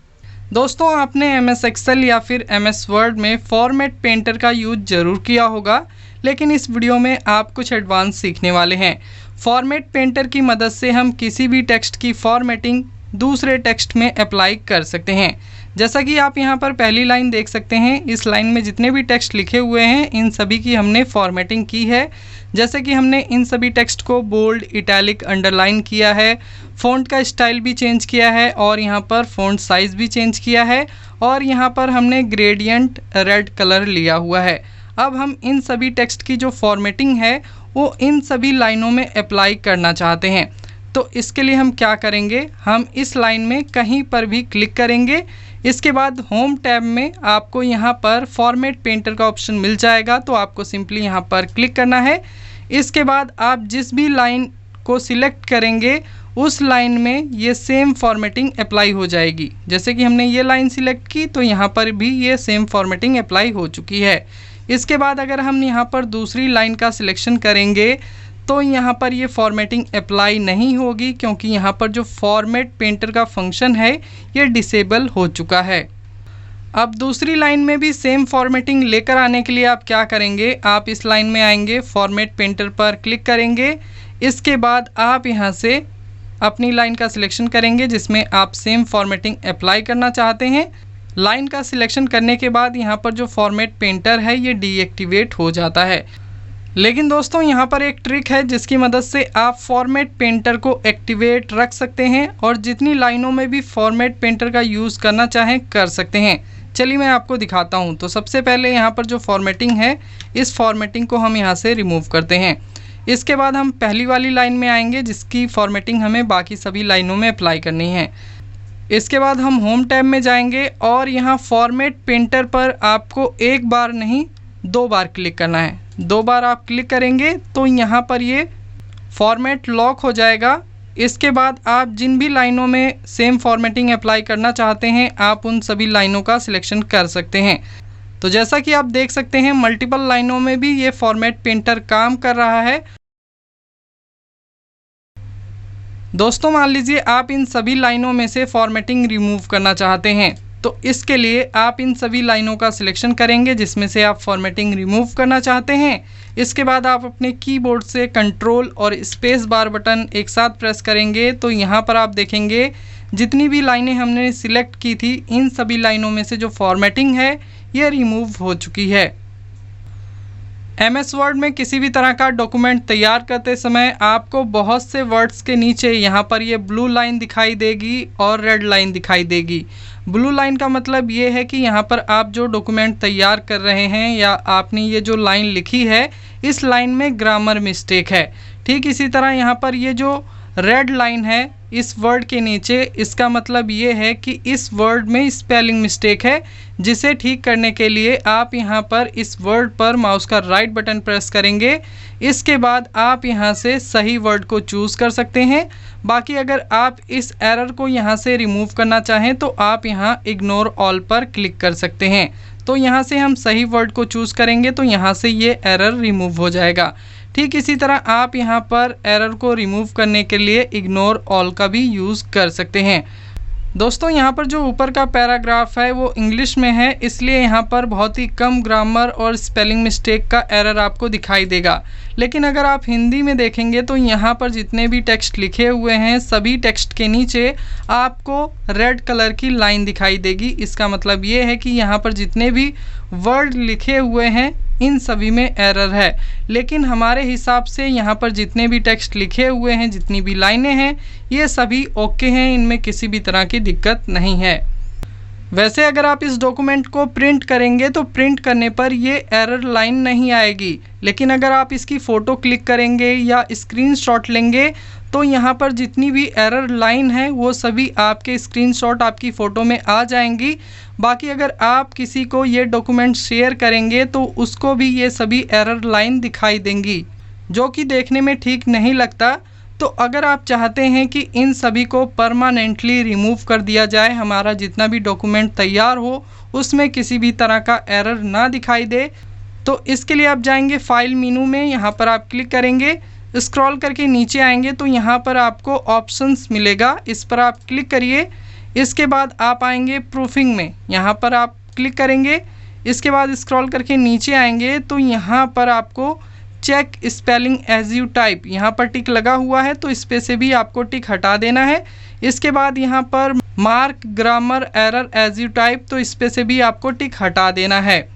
दोस्तों आपने MS एक्सेल या फिर MS वर्ड में फॉर्मेट पेंटर का यूज़ ज़रूर किया होगा, लेकिन इस वीडियो में आप कुछ एडवांस सीखने वाले हैं। फॉर्मेट पेंटर की मदद से हम किसी भी टेक्स्ट की फॉर्मेटिंग दूसरे टेक्स्ट में अप्लाई कर सकते हैं। जैसा कि आप यहाँ पर पहली लाइन देख सकते हैं, इस लाइन में जितने भी टेक्स्ट लिखे हुए हैं इन सभी की हमने फॉर्मेटिंग की है। जैसे कि हमने इन सभी टेक्स्ट को बोल्ड, इटैलिक, अंडरलाइन किया है, फ़ॉन्ट का स्टाइल भी चेंज किया है और यहाँ पर फ़ॉन्ट साइज़ भी चेंज किया है और यहाँ पर हमने ग्रेडियंट रेड कलर लिया हुआ है। अब हम इन सभी टेक्स्ट की जो फॉर्मेटिंग है वो इन सभी लाइनों में अप्लाई करना चाहते हैं। तो इसके लिए हम क्या करेंगे, हम इस लाइन में कहीं पर भी क्लिक करेंगे। इसके बाद होम टैब में आपको यहाँ पर फॉर्मेट पेंटर का ऑप्शन मिल जाएगा, तो आपको सिंपली यहाँ पर क्लिक करना है। इसके बाद आप जिस भी लाइन को सिलेक्ट करेंगे उस लाइन में ये सेम फॉर्मेटिंग अप्लाई हो जाएगी। जैसे कि हमने ये लाइन सिलेक्ट की तो यहाँ पर भी ये सेम फॉर्मेटिंग अप्लाई हो चुकी है। इसके बाद अगर हम यहाँ पर दूसरी लाइन का सिलेक्शन करेंगे तो यहाँ पर ये फॉर्मेटिंग अप्लाई नहीं होगी, क्योंकि यहाँ पर जो फॉर्मेट पेंटर का फंक्शन है ये डिसेबल हो चुका है। अब दूसरी लाइन में भी सेम फॉर्मेटिंग लेकर आने के लिए आप क्या करेंगे, आप इस लाइन में आएंगे, फॉर्मेट पेंटर पर क्लिक करेंगे। इसके बाद आप यहाँ से अपनी लाइन का सिलेक्शन करेंगे जिसमें आप सेम फॉर्मेटिंग अप्लाई करना चाहते हैं। लाइन का सिलेक्शन करने के बाद यहाँ पर जो फॉर्मेट पेंटर है ये डीएक्टिवेट हो जाता है। लेकिन दोस्तों यहाँ पर एक ट्रिक है जिसकी मदद से आप फॉर्मेट पेंटर को एक्टिवेट रख सकते हैं और जितनी लाइनों में भी फॉर्मेट पेंटर का यूज़ करना चाहें कर सकते हैं। चलिए मैं आपको दिखाता हूँ। तो सबसे पहले यहाँ पर जो फॉर्मेटिंग है इस फॉर्मेटिंग को हम यहाँ से रिमूव करते हैं। इसके बाद हम पहली वाली लाइन में आएंगे जिसकी फॉर्मेटिंग हमें बाकी सभी लाइनों में अप्लाई करनी है। इसके बाद हम होम टैब में जाएंगे और यहाँ फॉर्मेट पेंटर पर आपको एक बार नहीं 2 बार क्लिक करना है। 2 बार आप क्लिक करेंगे तो यहाँ पर ये फॉर्मेट लॉक हो जाएगा। इसके बाद आप जिन भी लाइनों में सेम फॉर्मेटिंग अप्लाई करना चाहते हैं आप उन सभी लाइनों का सिलेक्शन कर सकते हैं। तो जैसा कि आप देख सकते हैं मल्टीपल लाइनों में भी ये फॉर्मेट पेंटर काम कर रहा है। दोस्तों मान लीजिए आप इन सभी लाइनों में से फॉर्मेटिंग रिमूव करना चाहते हैं, तो इसके लिए आप इन सभी लाइनों का सिलेक्शन करेंगे जिसमें से आप फॉर्मेटिंग रिमूव करना चाहते हैं। इसके बाद आप अपने कीबोर्ड से कंट्रोल और स्पेस बार बटन एक साथ प्रेस करेंगे तो यहाँ पर आप देखेंगे जितनी भी लाइनें हमने सिलेक्ट की थी इन सभी लाइनों में से जो फॉर्मेटिंग है ये रिमूव हो चुकी है। MS वर्ड में किसी भी तरह का डॉक्यूमेंट तैयार करते समय आपको बहुत से वर्ड्स के नीचे यहाँ पर ये ब्लू लाइन दिखाई देगी और रेड लाइन दिखाई देगी। ब्लू लाइन का मतलब ये है कि यहाँ पर आप जो डॉक्यूमेंट तैयार कर रहे हैं या आपने ये जो लाइन लिखी है इस लाइन में ग्रामर मिस्टेक है। ठीक इसी तरह यहाँ पर ये जो रेड लाइन है इस वर्ड के नीचे, इसका मतलब ये है कि इस वर्ड में स्पेलिंग मिस्टेक है, जिसे ठीक करने के लिए आप यहाँ पर इस वर्ड पर माउस का राइट बटन प्रेस करेंगे। इसके बाद आप यहाँ से सही वर्ड को चूज़ कर सकते हैं। बाकी अगर आप इस एरर को यहाँ से रिमूव करना चाहें तो आप यहाँ इग्नोर ऑल पर क्लिक कर सकते हैं। तो यहाँ से हम सही वर्ड को चूज़ करेंगे तो यहाँ से ये एरर रिमूव हो जाएगा। ठीक इसी तरह आप यहाँ पर एरर को रिमूव करने के लिए इग्नोर ऑल का भी यूज़ कर सकते हैं। दोस्तों यहाँ पर जो ऊपर का पैराग्राफ है वो इंग्लिश में है, इसलिए यहाँ पर बहुत ही कम ग्रामर और स्पेलिंग मिस्टेक का एरर आपको दिखाई देगा। लेकिन अगर आप हिंदी में देखेंगे तो यहाँ पर जितने भी टेक्स्ट लिखे हुए हैं सभी टेक्स्ट के नीचे आपको रेड कलर की लाइन दिखाई देगी। इसका मतलब ये है कि यहाँ पर जितने भी वर्ड लिखे हुए हैं इन सभी में एरर है। लेकिन हमारे हिसाब से यहाँ पर जितने भी टेक्स्ट लिखे हुए हैं, जितनी भी लाइनें हैं, ये सभी ओके हैं, इनमें किसी भी तरह की दिक्कत नहीं है। वैसे अगर आप इस डॉक्यूमेंट को प्रिंट करेंगे तो प्रिंट करने पर ये एरर लाइन नहीं आएगी, लेकिन अगर आप इसकी फ़ोटो क्लिक करेंगे या स्क्रीनशॉट लेंगे तो यहाँ पर जितनी भी एरर लाइन है वो सभी आपके स्क्रीनशॉट आपकी फ़ोटो में आ जाएंगी। बाकी अगर आप किसी को ये डॉक्यूमेंट शेयर करेंगे तो उसको भी ये सभी एरर लाइन दिखाई देंगी, जो कि देखने में ठीक नहीं लगता। तो अगर आप चाहते हैं कि इन सभी को परमानेंटली रिमूव कर दिया जाए, हमारा जितना भी डॉक्यूमेंट तैयार हो उसमें किसी भी तरह का एरर ना दिखाई दे, तो इसके लिए आप जाएंगे फाइल मेनू में, यहाँ पर आप क्लिक करेंगे, स्क्रॉल करके नीचे आएंगे तो यहाँ पर आपको ऑप्शंस मिलेगा, इस पर आप क्लिक करिए। इसके बाद आप आएंगे प्रूफिंग में, यहाँ पर आप क्लिक करेंगे। इसके बाद स्क्रॉल करके नीचे आएंगे तो यहाँ पर आपको check spelling as you type यहाँ पर टिक लगा हुआ है, तो इस पे से भी आपको टिक हटा देना है। इसके बाद यहाँ पर mark grammar error as you type, तो इस पे से भी आपको टिक हटा देना है।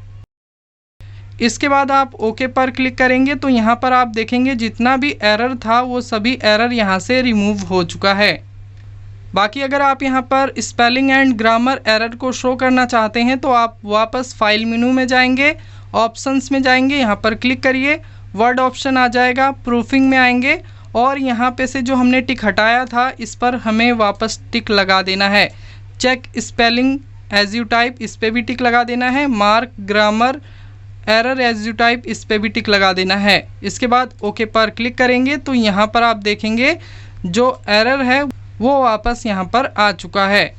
इसके बाद आप ओके पर क्लिक करेंगे तो यहाँ पर आप देखेंगे जितना भी एरर था वो सभी एरर यहाँ से रिमूव हो चुका है। बाकी अगर आप यहाँ पर स्पेलिंग एंड ग्रामर एरर को शो करना चाहते हैं तो आप वापस फाइल मेनू में जाएंगे, ऑप्शंस में जाएंगे, यहाँ पर क्लिक करिए, वर्ड ऑप्शन आ जाएगा, प्रूफिंग में आएंगे और यहाँ पे से जो हमने टिक हटाया था इस पर हमें वापस टिक लगा देना है। Check spelling as you type, इस पर भी टिक लगा देना है। Mark grammar error as you type, इस पे भी टिक लगा देना है। इसके बाद ओके पर क्लिक करेंगे तो यहाँ पर आप देखेंगे जो एरर है वो वापस यहाँ पर आ चुका है।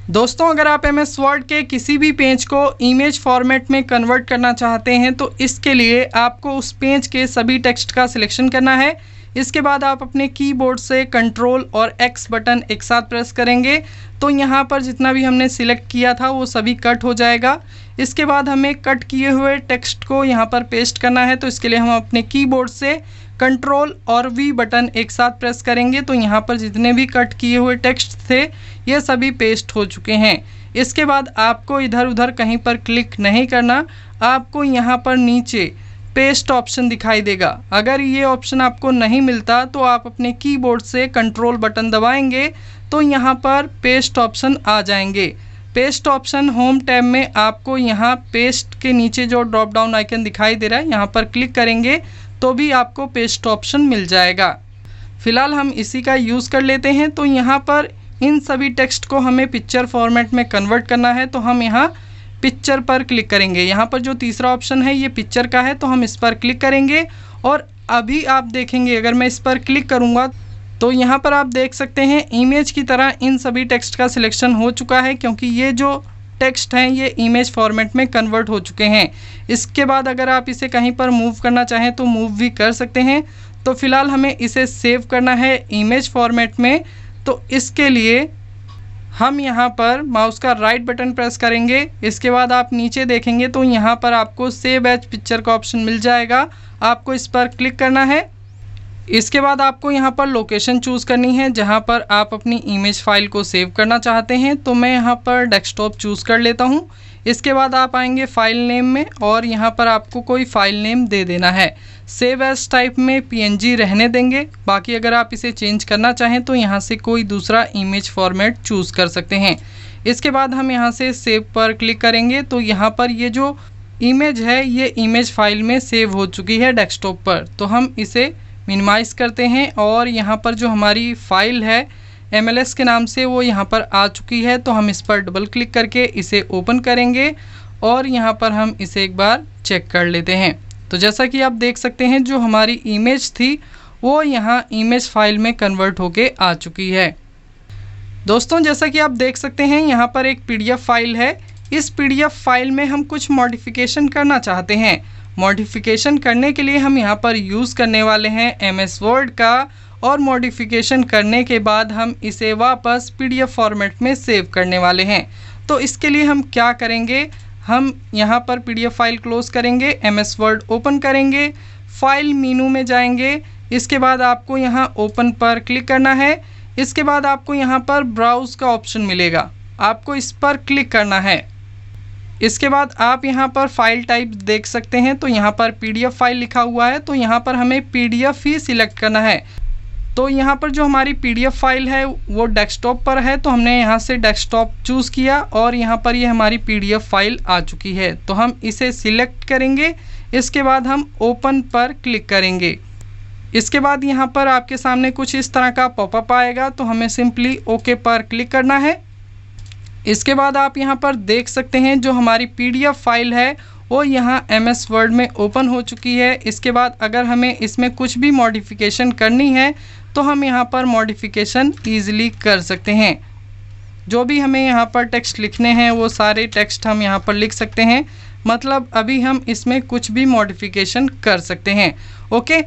दोस्तों अगर आप MS वर्ड के किसी भी पेज को इमेज फॉर्मेट में कन्वर्ट करना चाहते हैं तो इसके लिए आपको उस पेज के सभी टेक्स्ट का सिलेक्शन करना है। इसके बाद आप अपने कीबोर्ड से कंट्रोल और X बटन एक साथ प्रेस करेंगे तो यहाँ पर जितना भी हमने सिलेक्ट किया था वो सभी कट हो जाएगा। इसके बाद हमें कट किए हुए टेक्स्ट को यहाँ पर पेस्ट करना है, तो इसके लिए हम अपने कीबोर्ड से कंट्रोल और V बटन एक साथ प्रेस करेंगे तो यहाँ पर जितने भी कट किए हुए टेक्स्ट थे ये सभी पेस्ट हो चुके हैं। इसके बाद आपको इधर उधर कहीं पर क्लिक नहीं करना, आपको यहाँ पर नीचे पेस्ट ऑप्शन दिखाई देगा। अगर ये ऑप्शन आपको नहीं मिलता तो आप अपने कीबोर्ड से कंट्रोल बटन दबाएंगे तो यहाँ पर पेस्ट ऑप्शन आ जाएंगे। पेस्ट ऑप्शन होम टैब में आपको यहाँ पेस्ट के नीचे जो ड्रॉप डाउन आइकन दिखाई दे रहा है यहाँ पर क्लिक करेंगे तो भी आपको पेस्ट ऑप्शन मिल जाएगा। फिलहाल हम इसी का यूज़ कर लेते हैं। तो यहाँ पर इन सभी टेक्स्ट को हमें पिक्चर फॉर्मेट में कन्वर्ट करना है तो हम यहाँ पिक्चर पर क्लिक करेंगे। यहाँ पर जो तीसरा ऑप्शन है ये पिक्चर का है तो हम इस पर क्लिक करेंगे और अभी आप देखेंगे अगर मैं इस पर क्लिक करूँगा तो यहाँ पर आप देख सकते हैं इमेज की तरह इन सभी टेक्स्ट का सिलेक्शन हो चुका है क्योंकि ये जो टेक्स्ट हैं ये इमेज फॉर्मेट में कन्वर्ट हो चुके हैं। इसके बाद अगर आप इसे कहीं पर मूव करना चाहें तो मूव भी कर सकते हैं। तो फिलहाल हमें इसे सेव करना है इमेज फॉर्मेट में, तो इसके लिए हम यहाँ पर माउस का राइट बटन प्रेस करेंगे। इसके बाद आप नीचे देखेंगे तो यहाँ पर आपको सेव एज पिक्चर का ऑप्शन मिल जाएगा, आपको इस पर क्लिक करना है। इसके बाद आपको यहाँ पर लोकेशन चूज़ करनी है जहाँ पर आप अपनी इमेज फाइल को सेव करना चाहते हैं, तो मैं यहाँ पर डेस्कटॉप चूज़ कर लेता हूँ। इसके बाद आप आएंगे फाइल नेम में और यहाँ पर आपको कोई फाइल नेम दे देना है। सेव एज टाइप में PNG रहने देंगे, बाकी अगर आप इसे चेंज करना चाहें तो यहाँ से कोई दूसरा इमेज फॉर्मेट चूज़ कर सकते हैं। इसके बाद हम यहाँ से सेव पर क्लिक करेंगे तो यहाँ पर ये जो इमेज है ये इमेज फाइल में सेव हो चुकी है डेस्कटॉप पर। तो हम इसे मिनिमाइज़ करते हैं और यहाँ पर जो हमारी फ़ाइल है MLS के नाम से वो यहाँ पर आ चुकी है, तो हम इस पर डबल क्लिक करके इसे ओपन करेंगे और यहाँ पर हम इसे एक बार चेक कर लेते हैं। तो जैसा कि आप देख सकते हैं जो हमारी इमेज थी वो यहाँ इमेज फाइल में कन्वर्ट होके आ चुकी है। दोस्तों जैसा कि आप देख सकते हैं यहाँ पर एक PDF फाइल है। इस PDF फाइल में हम कुछ मॉडिफिकेशन करना चाहते हैं। मॉडिफिकेशन करने के लिए हम यहाँ पर यूज़ करने वाले हैं MS वर्ड का, और मॉडिफिकेशन करने के बाद हम इसे वापस PDF फॉर्मेट में सेव करने वाले हैं। तो इसके लिए हम क्या करेंगे, हम यहाँ पर PDF फाइल क्लोज़ करेंगे, MS वर्ड ओपन करेंगे, फाइल मेनू में जाएंगे। इसके बाद आपको यहाँ ओपन पर क्लिक करना है। इसके बाद आपको यहाँ पर ब्राउज़ का ऑप्शन मिलेगा, आपको इस पर क्लिक करना है। इसके बाद आप यहाँ पर फाइल टाइप देख सकते हैं, तो यहाँ पर PDF फाइल लिखा हुआ है, तो यहाँ पर हमें PDF ही सिलेक्ट करना है। तो यहाँ पर जो हमारी PDF फाइल है वो डेस्कटॉप पर है, तो हमने यहाँ से डेस्कटॉप चूज़ किया और यहाँ पर ये हमारी PDF फाइल आ चुकी है। तो हम इसे सिलेक्ट करेंगे। इसके बाद हम ओपन पर क्लिक करेंगे। इसके बाद यहाँ पर आपके सामने कुछ इस तरह का पॉपअप आएगा, तो हमें सिंपली ओके पर क्लिक करना है। इसके बाद आप यहाँ पर देख सकते हैं जो हमारी PDF फाइल है वो यहाँ MS वर्ड में ओपन हो चुकी है। इसके बाद अगर हमें इसमें कुछ भी मॉडिफिकेशन करनी है तो हम यहाँ पर मॉडिफिकेशन ईज़िली कर सकते हैं। जो भी हमें यहाँ पर टेक्स्ट लिखने हैं वो सारे टेक्स्ट हम यहाँ पर लिख सकते हैं, मतलब अभी हम इसमें कुछ भी मॉडिफिकेशन कर सकते हैं। ओके,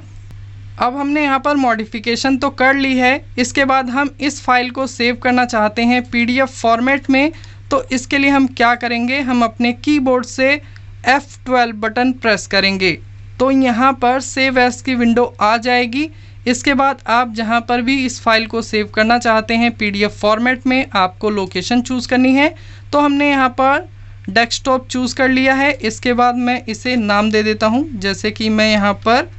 अब हमने यहाँ पर मॉडिफिकेशन तो कर ली है। इसके बाद हम इस फाइल को सेव करना चाहते हैं PDF फॉर्मेट में, तो इसके लिए हम क्या करेंगे, हम अपने कीबोर्ड से F12 बटन प्रेस करेंगे तो यहाँ पर सेव एज की विंडो आ जाएगी। इसके बाद आप जहां पर भी इस फाइल को सेव करना चाहते हैं PDF फॉर्मेट में, आपको लोकेशन चूज़ करनी है। तो हमने यहाँ पर डेस्कटॉप चूज़ कर लिया है। इसके बाद मैं इसे नाम दे देता हूँ, जैसे कि मैं यहाँ पर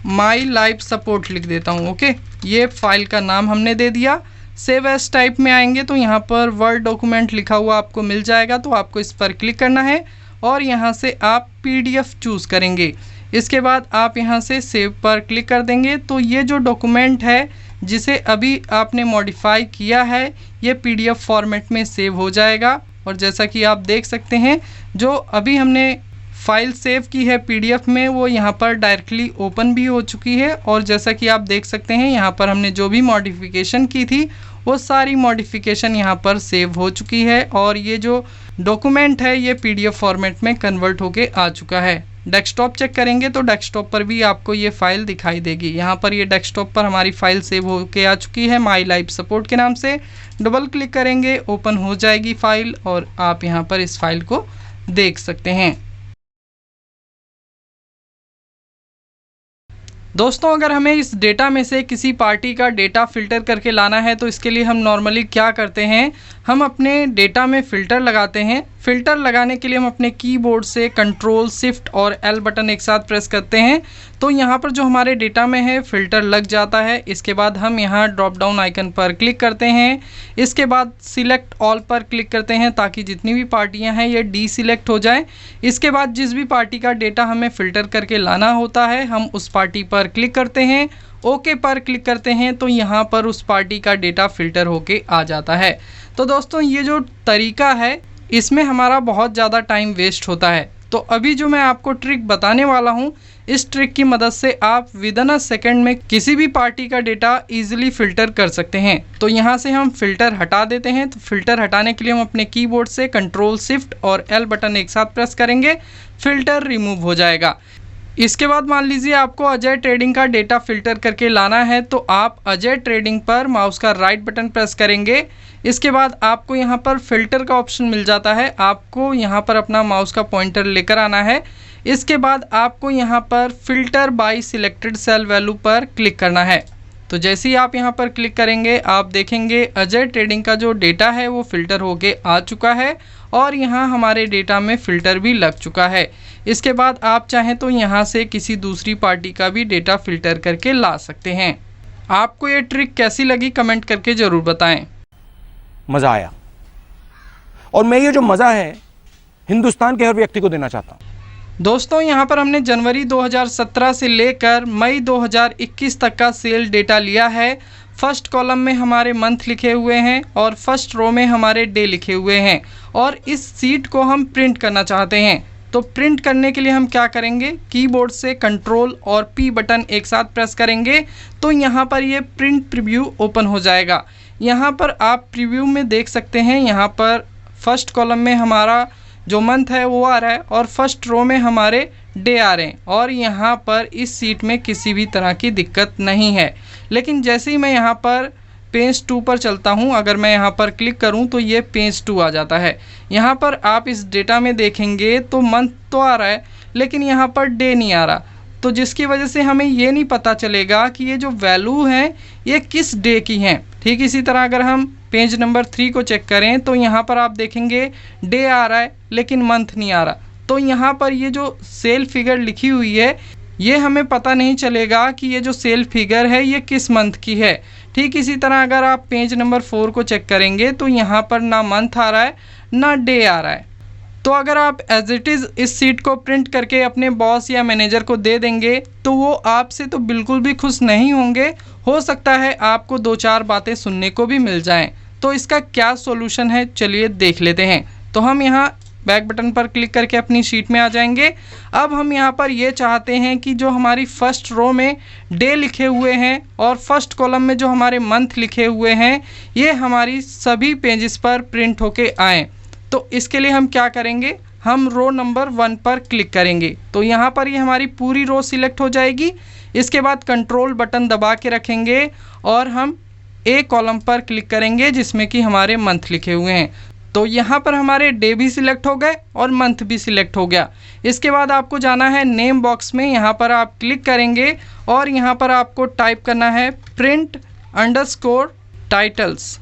माई लाइफ सपोर्ट लिख देता हूँ। ओके, ये फाइल का नाम हमने दे दिया। सेव एज टाइप में आएंगे तो यहाँ पर वर्ड डॉक्यूमेंट लिखा हुआ आपको मिल जाएगा, तो आपको इस पर क्लिक करना है और यहाँ से आप PDF चूज़ करेंगे। इसके बाद आप यहाँ से सेव पर क्लिक कर देंगे तो ये जो डॉक्यूमेंट है जिसे अभी आपने मॉडिफाई किया है ये PDF फॉर्मेट में सेव हो जाएगा। और जैसा कि आप देख सकते हैं जो अभी हमने फाइल सेव की है PDF में वो यहाँ पर डायरेक्टली ओपन भी हो चुकी है। और जैसा कि आप देख सकते हैं यहाँ पर हमने जो भी मॉडिफिकेशन की थी वो सारी मॉडिफिकेशन यहाँ पर सेव हो चुकी है और ये जो डॉक्यूमेंट है ये PDF फॉर्मेट में कन्वर्ट होके आ चुका है। डेस्कटॉप चेक करेंगे तो डेस्कटॉप पर भी आपको ये फ़ाइल दिखाई देगी। यहाँ पर ये डेस्कटॉप पर हमारी फ़ाइल सेव होके आ चुकी है माई लाइफ सपोर्ट के नाम से। डबल क्लिक करेंगे, ओपन हो जाएगी फ़ाइल और आप यहाँ पर इस फाइल को देख सकते हैं। दोस्तों, अगर हमें इस डेटा में से किसी पार्टी का डेटा फ़िल्टर करके लाना है तो इसके लिए हम नॉर्मली क्या करते हैं, हम अपने डेटा में फ़िल्टर लगाते हैं। फ़िल्टर लगाने के लिए हम अपने कीबोर्ड से कंट्रोल शिफ्ट और L बटन एक साथ प्रेस करते हैं तो यहाँ पर जो हमारे डेटा में है फ़िल्टर लग जाता है। इसके बाद हम यहाँ ड्रॉप डाउन आइकन पर क्लिक करते हैं। इसके बाद सिलेक्ट ऑल पर क्लिक करते हैं ताकि जितनी भी पार्टियाँ हैं ये डीसिलेक्ट हो जाएं। इसके बाद जिस भी पार्टी का डेटा हमें फ़िल्टर करके लाना होता है हम उस पार्टी पर क्लिक करते हैं, ओके पर क्लिक करते हैं तो यहाँ पर उस पार्टी का डेटा फ़िल्टर होके आ जाता है। तो दोस्तों, ये जो तरीका है इसमें हमारा बहुत ज़्यादा टाइम वेस्ट होता है। तो अभी जो मैं आपको ट्रिक बताने वाला हूँ इस ट्रिक की मदद से आप विदिन अ सेकेंड में किसी भी पार्टी का डेटा ईजिली फ़िल्टर कर सकते हैं। तो यहाँ से हम फ़िल्टर हटा देते हैं। तो फ़िल्टर हटाने के लिए हम अपने कीबोर्ड से कंट्रोल शिफ्ट और L बटन एक साथ प्रेस करेंगे, फ़िल्टर रिमूव हो जाएगा। इसके बाद मान लीजिए आपको अजय ट्रेडिंग का डेटा फ़िल्टर करके लाना है तो आप अजय ट्रेडिंग पर माउस का राइट बटन प्रेस करेंगे। इसके बाद आपको यहाँ पर फ़िल्टर का ऑप्शन मिल जाता है, आपको यहाँ पर अपना माउस का पॉइंटर लेकर आना है। इसके बाद आपको यहाँ पर filter by selected cell value पर क्लिक करना है। तो जैसे ही आप यहाँ पर क्लिक करेंगे आप देखेंगे अजय ट्रेडिंग का जो डेटा है वो फ़िल्टर होके आ चुका है और यहाँ हमारे डेटा में फ़िल्टर भी लग चुका है। इसके बाद आप चाहें तो यहाँ से किसी दूसरी पार्टी का भी डेटा फ़िल्टर करके ला सकते हैं। आपको ये ट्रिक कैसी लगी कमेंट करके ज़रूर बताएं। मज़ा आया और मैं ये जो मज़ा है हिंदुस्तान के हर व्यक्ति को देना चाहता हूँ। दोस्तों, यहाँ पर हमने जनवरी 2017 से लेकर मई 2021 तक का सेल डेटा लिया है। फर्स्ट कॉलम में हमारे मंथ लिखे हुए हैं और फर्स्ट रो में हमारे डे लिखे हुए हैं और इस सीट को हम प्रिंट करना चाहते हैं। तो प्रिंट करने के लिए हम क्या करेंगे, कीबोर्ड से कंट्रोल और P बटन एक साथ प्रेस करेंगे तो यहाँ पर ये प्रिंट प्रीव्यू ओपन हो जाएगा। यहाँ पर आप प्रीव्यू में देख सकते हैं, यहाँ पर फर्स्ट कॉलम में हमारा जो मंथ है वो आ रहा है और फर्स्ट रो में हमारे डे आ रहे हैं और यहाँ पर इस सीट में किसी भी तरह की दिक्कत नहीं है। लेकिन जैसे ही मैं यहाँ पर पेज 2 पर चलता हूँ, अगर मैं यहाँ पर क्लिक करूँ तो ये पेज 2 आ जाता है। यहाँ पर आप इस डेटा में देखेंगे तो मंथ तो आ रहा है लेकिन यहाँ पर डे नहीं आ रहा, तो जिसकी वजह से हमें ये नहीं पता चलेगा कि ये जो वैल्यू हैं ये किस डे की हैं। ठीक इसी तरह अगर हम पेज नंबर 3 को चेक करें तो यहाँ पर आप देखेंगे डे आ रहा है लेकिन मंथ नहीं आ रहा, तो यहाँ पर ये जो सेल फिगर लिखी हुई है ये हमें पता नहीं चलेगा कि ये जो सेल फिगर है ये किस मंथ की है। ठीक इसी तरह अगर आप पेज नंबर 4 को चेक करेंगे तो यहाँ पर ना मंथ आ रहा है ना डे आ रहा है। तो अगर आप एज इट इज़ इस सीट को प्रिंट करके अपने बॉस या मैनेजर को दे देंगे तो वो आपसे तो बिल्कुल भी खुश नहीं होंगे। हो सकता है आपको 2-4 बातें सुनने को भी मिल जाएं। तो इसका क्या सॉल्यूशन है चलिए देख लेते हैं। तो हम यहाँ बैक बटन पर क्लिक करके अपनी शीट में आ जाएंगे। अब हम यहाँ पर ये चाहते हैं कि जो हमारी फर्स्ट रो में डे लिखे हुए हैं और फर्स्ट कॉलम में जो हमारे मंथ लिखे हुए हैं ये हमारी सभी पेजेस पर प्रिंट होके आएँ। तो इसके लिए हम क्या करेंगे, हम रो नंबर 1 पर क्लिक करेंगे तो यहाँ पर ये हमारी पूरी रो सिलेक्ट हो जाएगी। इसके बाद कंट्रोल बटन दबा के रखेंगे और हम ए कॉलम पर क्लिक करेंगे जिसमें कि हमारे मंथ लिखे हुए हैं। तो यहाँ पर हमारे डे भी सिलेक्ट हो गए और मंथ भी सिलेक्ट हो गया। इसके बाद आपको जाना है नेम बॉक्स में, यहाँ पर आप क्लिक करेंगे और यहाँ पर आपको टाइप करना है प्रिंट अंडरस्कोर टाइटल्स।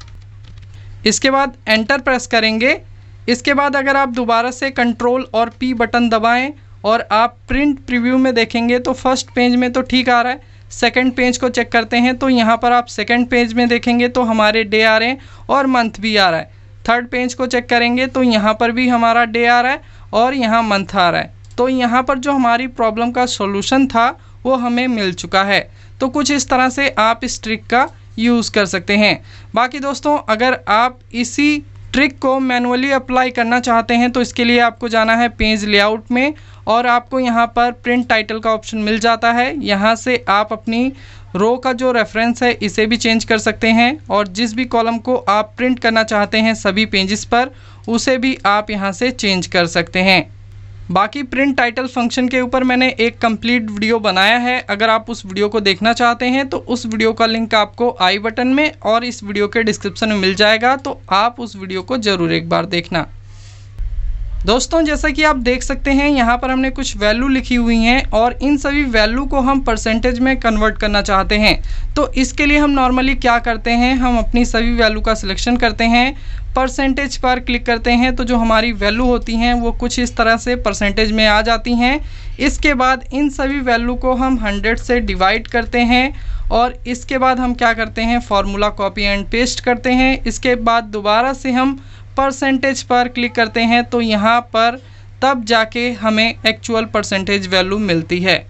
इसके बाद एंटर प्रेस करेंगे। इसके बाद अगर आप दोबारा से कंट्रोल और पी बटन दबाएं और आप प्रिंट प्रीव्यू में देखेंगे तो फर्स्ट पेज में तो ठीक आ रहा है, सेकंड पेज को चेक करते हैं तो यहाँ पर आप सेकंड पेज में देखेंगे तो हमारे डे आ रहे हैं और मंथ भी आ रहा है। थर्ड पेज को चेक करेंगे तो यहाँ पर भी हमारा डे आ रहा है और यहाँ मंथ आ रहा है। तो यहाँ पर जो हमारी प्रॉब्लम का सॉल्यूशन था वो हमें मिल चुका है। तो कुछ इस तरह से आप इस ट्रिक का यूज़ कर सकते हैं। बाकी दोस्तों, अगर आप इसी ट्रिक को मैनुअली अप्लाई करना चाहते हैं तो इसके लिए आपको जाना है पेज लेआउट में और आपको यहाँ पर प्रिंट टाइटल का ऑप्शन मिल जाता है। यहाँ से आप अपनी रो का जो रेफरेंस है इसे भी चेंज कर सकते हैं और जिस भी कॉलम को आप प्रिंट करना चाहते हैं सभी पेजेस पर उसे भी आप यहाँ से चेंज कर सकते हैं। बाकी प्रिंट टाइटल फंक्शन के ऊपर मैंने एक कंप्लीट वीडियो बनाया है, अगर आप उस वीडियो को देखना चाहते हैं तो उस वीडियो का लिंक आपको आई बटन में और इस वीडियो के डिस्क्रिप्शन में मिल जाएगा, तो आप उस वीडियो को ज़रूर एक बार देखना। दोस्तों, जैसा कि आप देख सकते हैं यहाँ पर हमने कुछ वैल्यू लिखी हुई हैं और इन सभी वैल्यू को हम परसेंटेज में कन्वर्ट करना चाहते हैं। तो इसके लिए हम नॉर्मली क्या करते हैं, हम अपनी सभी वैल्यू का सिलेक्शन करते हैं, परसेंटेज पर क्लिक करते हैं तो जो हमारी वैल्यू होती हैं वो कुछ इस तरह से परसेंटेज में आ जाती हैं। इसके बाद इन सभी वैल्यू को हम 100 से डिवाइड करते हैं और इसके बाद हम क्या करते हैं, फार्मूला कॉपी एंड पेस्ट करते हैं। इसके बाद दोबारा से हम परसेंटेज पर क्लिक करते हैं तो यहाँ पर तब जाके हमें एक्चुअल परसेंटेज वैल्यू मिलती है।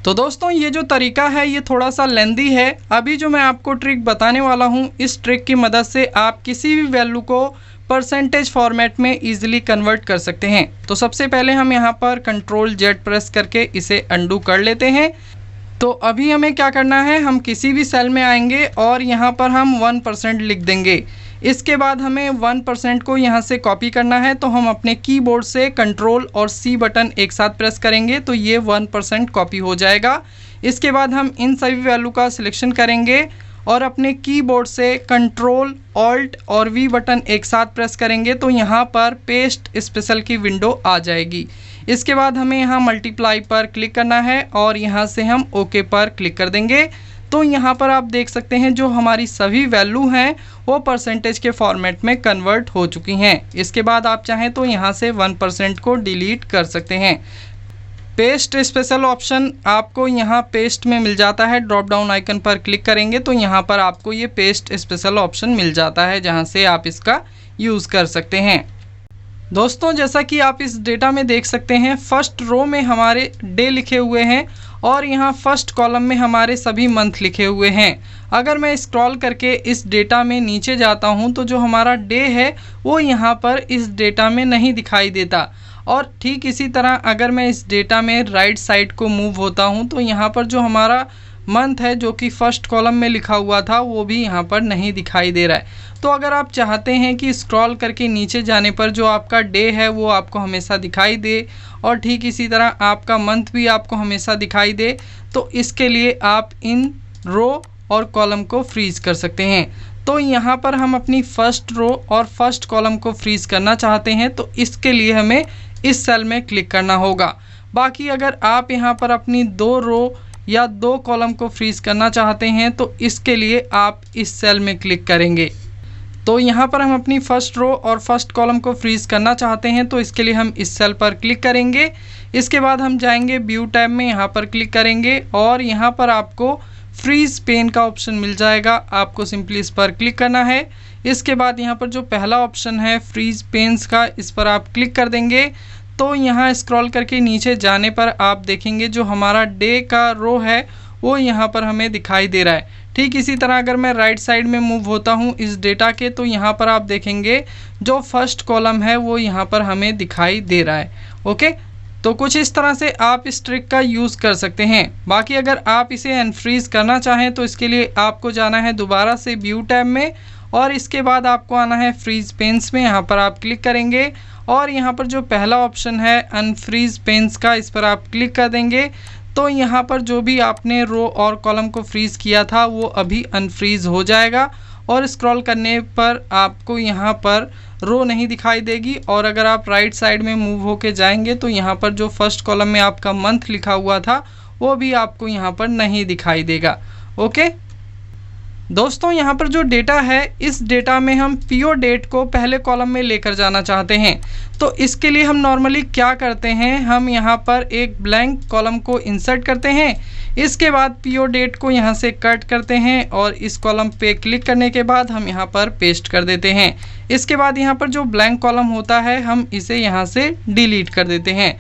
तो दोस्तों, ये जो तरीका है ये थोड़ा सा लेंदी है। अभी जो मैं आपको ट्रिक बताने वाला हूँ, इस ट्रिक की मदद से आप किसी भी वैल्यू को परसेंटेज फॉर्मेट में इजीली कन्वर्ट कर सकते हैं। तो सबसे पहले हम यहाँ पर Ctrl+Z प्रेस करके इसे अंडू कर लेते हैं। तो अभी हमें क्या करना है, हम किसी भी सेल में आएंगे और यहाँ पर हम 1% लिख देंगे। इसके बाद हमें 1% को यहाँ से कॉपी करना है, तो हम अपने कीबोर्ड से Ctrl और C बटन एक साथ प्रेस करेंगे तो ये 1% कॉपी हो जाएगा। इसके बाद हम इन सभी वैल्यू का सिलेक्शन करेंगे और अपने कीबोर्ड से Ctrl, Alt और V बटन एक साथ प्रेस करेंगे तो यहाँ पर पेस्ट स्पेशल की विंडो आ जाएगी। इसके बाद हमें यहाँ मल्टीप्लाई पर क्लिक करना है और यहाँ से हम ओके पर क्लिक कर देंगे। तो यहाँ पर आप देख सकते हैं जो हमारी सभी वैल्यू हैं वो परसेंटेज के फॉर्मेट में कन्वर्ट हो चुकी हैं। इसके बाद आप चाहें तो यहाँ से 1% को डिलीट कर सकते हैं। पेस्ट स्पेशल ऑप्शन आपको यहाँ पेस्ट में मिल जाता है, ड्रॉप डाउन आइकन पर क्लिक करेंगे तो यहाँ पर आपको ये पेस्ट स्पेशल ऑप्शन मिल जाता है जहाँ से आप इसका यूज़ कर सकते हैं। दोस्तों, जैसा कि आप इस डेटा में देख सकते हैं, फर्स्ट रो में हमारे डे लिखे हुए हैं और यहाँ फर्स्ट कॉलम में हमारे सभी मंथ लिखे हुए हैं। अगर मैं स्क्रॉल करके इस डेटा में नीचे जाता हूँ तो जो हमारा डे है वो यहाँ पर इस डेटा में नहीं दिखाई देता। और ठीक इसी तरह अगर मैं इस डेटा में राइट साइड को मूव होता हूँ तो यहाँ पर जो हमारा मंथ है जो कि फर्स्ट कॉलम में लिखा हुआ था वो भी यहाँ पर नहीं दिखाई दे रहा है। तो अगर आप चाहते हैं कि स्क्रॉल करके नीचे जाने पर जो आपका डे है वो आपको हमेशा दिखाई दे और ठीक इसी तरह आपका मंथ भी आपको हमेशा दिखाई दे, तो इसके लिए आप इन रो और कॉलम को फ्रीज कर सकते हैं। तो यहाँ पर हम अपनी फर्स्ट रो और फर्स्ट कॉलम को फ्रीज करना चाहते हैं तो इसके लिए हमें इस सेल में क्लिक करना होगा। बाकी अगर आप यहाँ पर अपनी 2 रो या 2 कॉलम को फ्रीज करना चाहते हैं तो इसके लिए आप इस सेल में क्लिक करेंगे। तो यहाँ पर हम अपनी फर्स्ट रो और फर्स्ट कॉलम को फ्रीज करना चाहते हैं तो इसके लिए हम इस सेल पर क्लिक करेंगे। इसके बाद हम जाएंगे व्यू टैब में, यहाँ पर क्लिक करेंगे और यहाँ पर आपको फ्रीज पेन का ऑप्शन मिल जाएगा। आपको सिंपली इस पर क्लिक करना है। इसके बाद यहाँ पर जो पहला ऑप्शन है फ्रीज पेन्स का, इस पर आप क्लिक कर देंगे। तो यहाँ स्क्रॉल करके नीचे जाने पर आप देखेंगे जो हमारा डे का रो है वो यहाँ पर हमें दिखाई दे रहा है। ठीक इसी तरह अगर मैं राइट साइड में मूव होता हूँ इस डेटा के तो यहाँ पर आप देखेंगे जो फर्स्ट कॉलम है वो यहाँ पर हमें दिखाई दे रहा है। ओके, तो कुछ इस तरह से आप इस ट्रिक का यूज़ कर सकते हैं। बाकी अगर आप इसे अनफ्रीज करना चाहें तो इसके लिए आपको जाना है दोबारा से व्यू टैब में और इसके बाद आपको आना है फ्रीज पेन्स में, यहाँ पर आप क्लिक करेंगे और यहाँ पर जो पहला ऑप्शन है अनफ्रीज पेन्स का, इस पर आप क्लिक कर देंगे। तो यहाँ पर जो भी आपने रो और कॉलम को फ्रीज़ किया था वो अभी अनफ्रीज़ हो जाएगा और स्क्रॉल करने पर आपको यहाँ पर रो नहीं दिखाई देगी। और अगर आप राइट साइड में मूव होके जाएंगे तो यहाँ पर जो फर्स्ट कॉलम में आपका मंथ लिखा हुआ था वो भी आपको यहाँ पर नहीं दिखाई देगा। ओके दोस्तों, यहाँ पर जो डेटा है इस डेटा में हम पीओ डेट को पहले कॉलम में लेकर जाना चाहते हैं। तो इसके लिए हम नॉर्मली क्या करते हैं, हम यहाँ पर एक ब्लैंक कॉलम को इंसर्ट करते हैं, इसके बाद पीओ डेट को यहाँ से कट करते हैं और इस कॉलम पे क्लिक करने के बाद हम यहाँ पर पेस्ट कर देते हैं। इसके बाद यहाँ पर जो ब्लैंक कॉलम होता है हम इसे यहाँ से डिलीट कर देते हैं।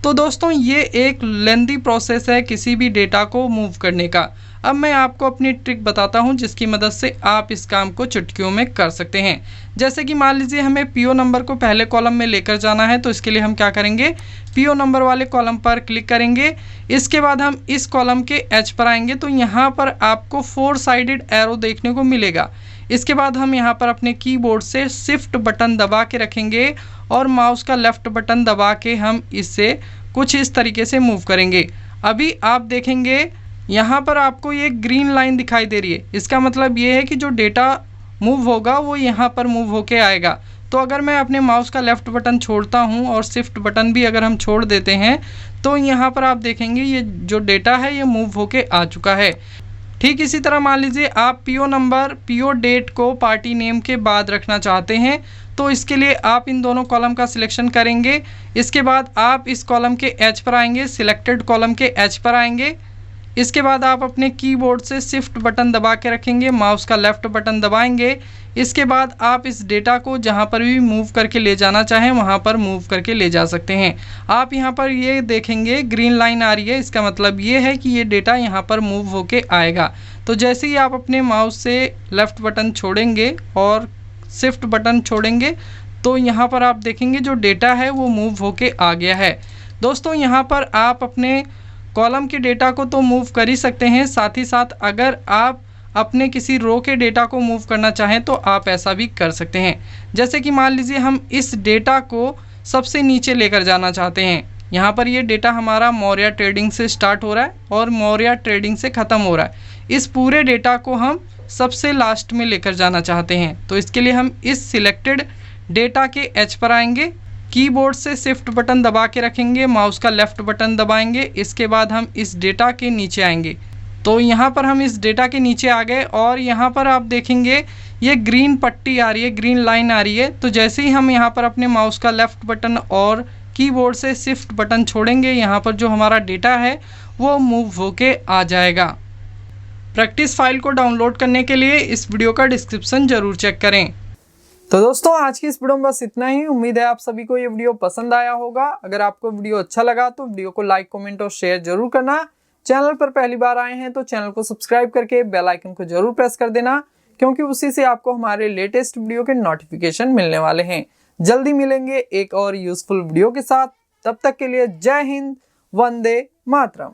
तो दोस्तों ये एक लेंथी प्रोसेस है किसी भी डेटा को मूव करने का। अब मैं आपको अपनी ट्रिक बताता हूं जिसकी मदद से आप इस काम को चुटकियों में कर सकते हैं। जैसे कि मान लीजिए हमें पीओ नंबर को पहले कॉलम में लेकर जाना है, तो इसके लिए हम क्या करेंगे, पीओ नंबर वाले कॉलम पर क्लिक करेंगे। इसके बाद हम इस कॉलम के एच पर आएंगे तो यहाँ पर आपको 4 साइडेड एरो देखने को मिलेगा। इसके बाद हम यहाँ पर अपने कीबोर्ड से शिफ्ट बटन दबा के रखेंगे और माउस का लेफ्ट बटन दबा के हम इससे कुछ इस तरीके से मूव करेंगे। अभी आप देखेंगे यहाँ पर आपको ये ग्रीन लाइन दिखाई दे रही है, इसका मतलब ये है कि जो डेटा मूव होगा वो यहाँ पर मूव होके आएगा। तो अगर मैं अपने माउस का लेफ़्ट बटन छोड़ता हूँ और शिफ्ट बटन भी अगर हम छोड़ देते हैं तो यहाँ पर आप देखेंगे ये जो डेटा है ये मूव होके आ चुका है। ठीक इसी तरह मान लीजिए आप पीओ नंबर पीओ डेट को पार्टी नेम के बाद रखना चाहते हैं, तो इसके लिए आप इन दोनों कॉलम का सिलेक्शन करेंगे। इसके बाद आप इस कॉलम के एच पर आएंगे, सिलेक्टेड कॉलम के एच पर आएंगे। इसके बाद आप अपने कीबोर्ड से शिफ्ट बटन दबा के रखेंगे, माउस का लेफ़्ट बटन दबाएंगे। इसके बाद आप इस डेटा को जहां पर भी मूव करके ले जाना चाहें वहां पर मूव करके ले जा सकते हैं। आप यहां पर ये देखेंगे ग्रीन लाइन आ रही है, इसका मतलब ये है कि ये डेटा यहां पर मूव होके आएगा। तो जैसे ही आप अपने माउस से लेफ़्ट बटन छोड़ेंगे और शिफ्ट बटन छोड़ेंगे तो यहाँ पर आप देखेंगे जो डेटा है वो मूव होके आ गया है। दोस्तों यहाँ पर आप अपने कॉलम के डेटा को तो मूव कर ही सकते हैं, साथ ही साथ अगर आप अपने किसी रो के डेटा को मूव करना चाहें तो आप ऐसा भी कर सकते हैं। जैसे कि मान लीजिए हम इस डेटा को सबसे नीचे लेकर जाना चाहते हैं। यहाँ पर ये डेटा हमारा मौर्य ट्रेडिंग से स्टार्ट हो रहा है और मौर्य ट्रेडिंग से ख़त्म हो रहा है। इस पूरे डेटा को हम सबसे लास्ट में लेकर जाना चाहते हैं, तो इसके लिए हम इस सिलेक्टेड डेटा के एच पर आएंगे, कीबोर्ड से शिफ्ट बटन दबा के रखेंगे, माउस का लेफ़्ट बटन दबाएंगे। इसके बाद हम इस डेटा के नीचे आएंगे, तो यहाँ पर हम इस डेटा के नीचे आ गए और यहाँ पर आप देखेंगे ये ग्रीन पट्टी आ रही है, ग्रीन लाइन आ रही है। तो जैसे ही हम यहाँ पर अपने माउस का लेफ़्ट बटन और कीबोर्ड से शिफ्ट बटन छोड़ेंगे, यहाँ पर जो हमारा डेटा है वो मूव होके आ जाएगा। प्रैक्टिस फाइल को डाउनलोड करने के लिए इस वीडियो का डिस्क्रिप्शन जरूर चेक करें। तो दोस्तों आज की इस वीडियो में बस इतना ही। उम्मीद है आप सभी को ये वीडियो पसंद आया होगा। अगर आपको वीडियो अच्छा लगा तो वीडियो को लाइक, कमेंट और शेयर जरूर करना। चैनल पर पहली बार आए हैं तो चैनल को सब्सक्राइब करके बेल आइकन को जरूर प्रेस कर देना, क्योंकि उसी से आपको हमारे लेटेस्ट वीडियो के नोटिफिकेशन मिलने वाले हैं। जल्दी मिलेंगे एक और यूजफुल वीडियो के साथ, तब तक के लिए जय हिंद, वंदे मातरम।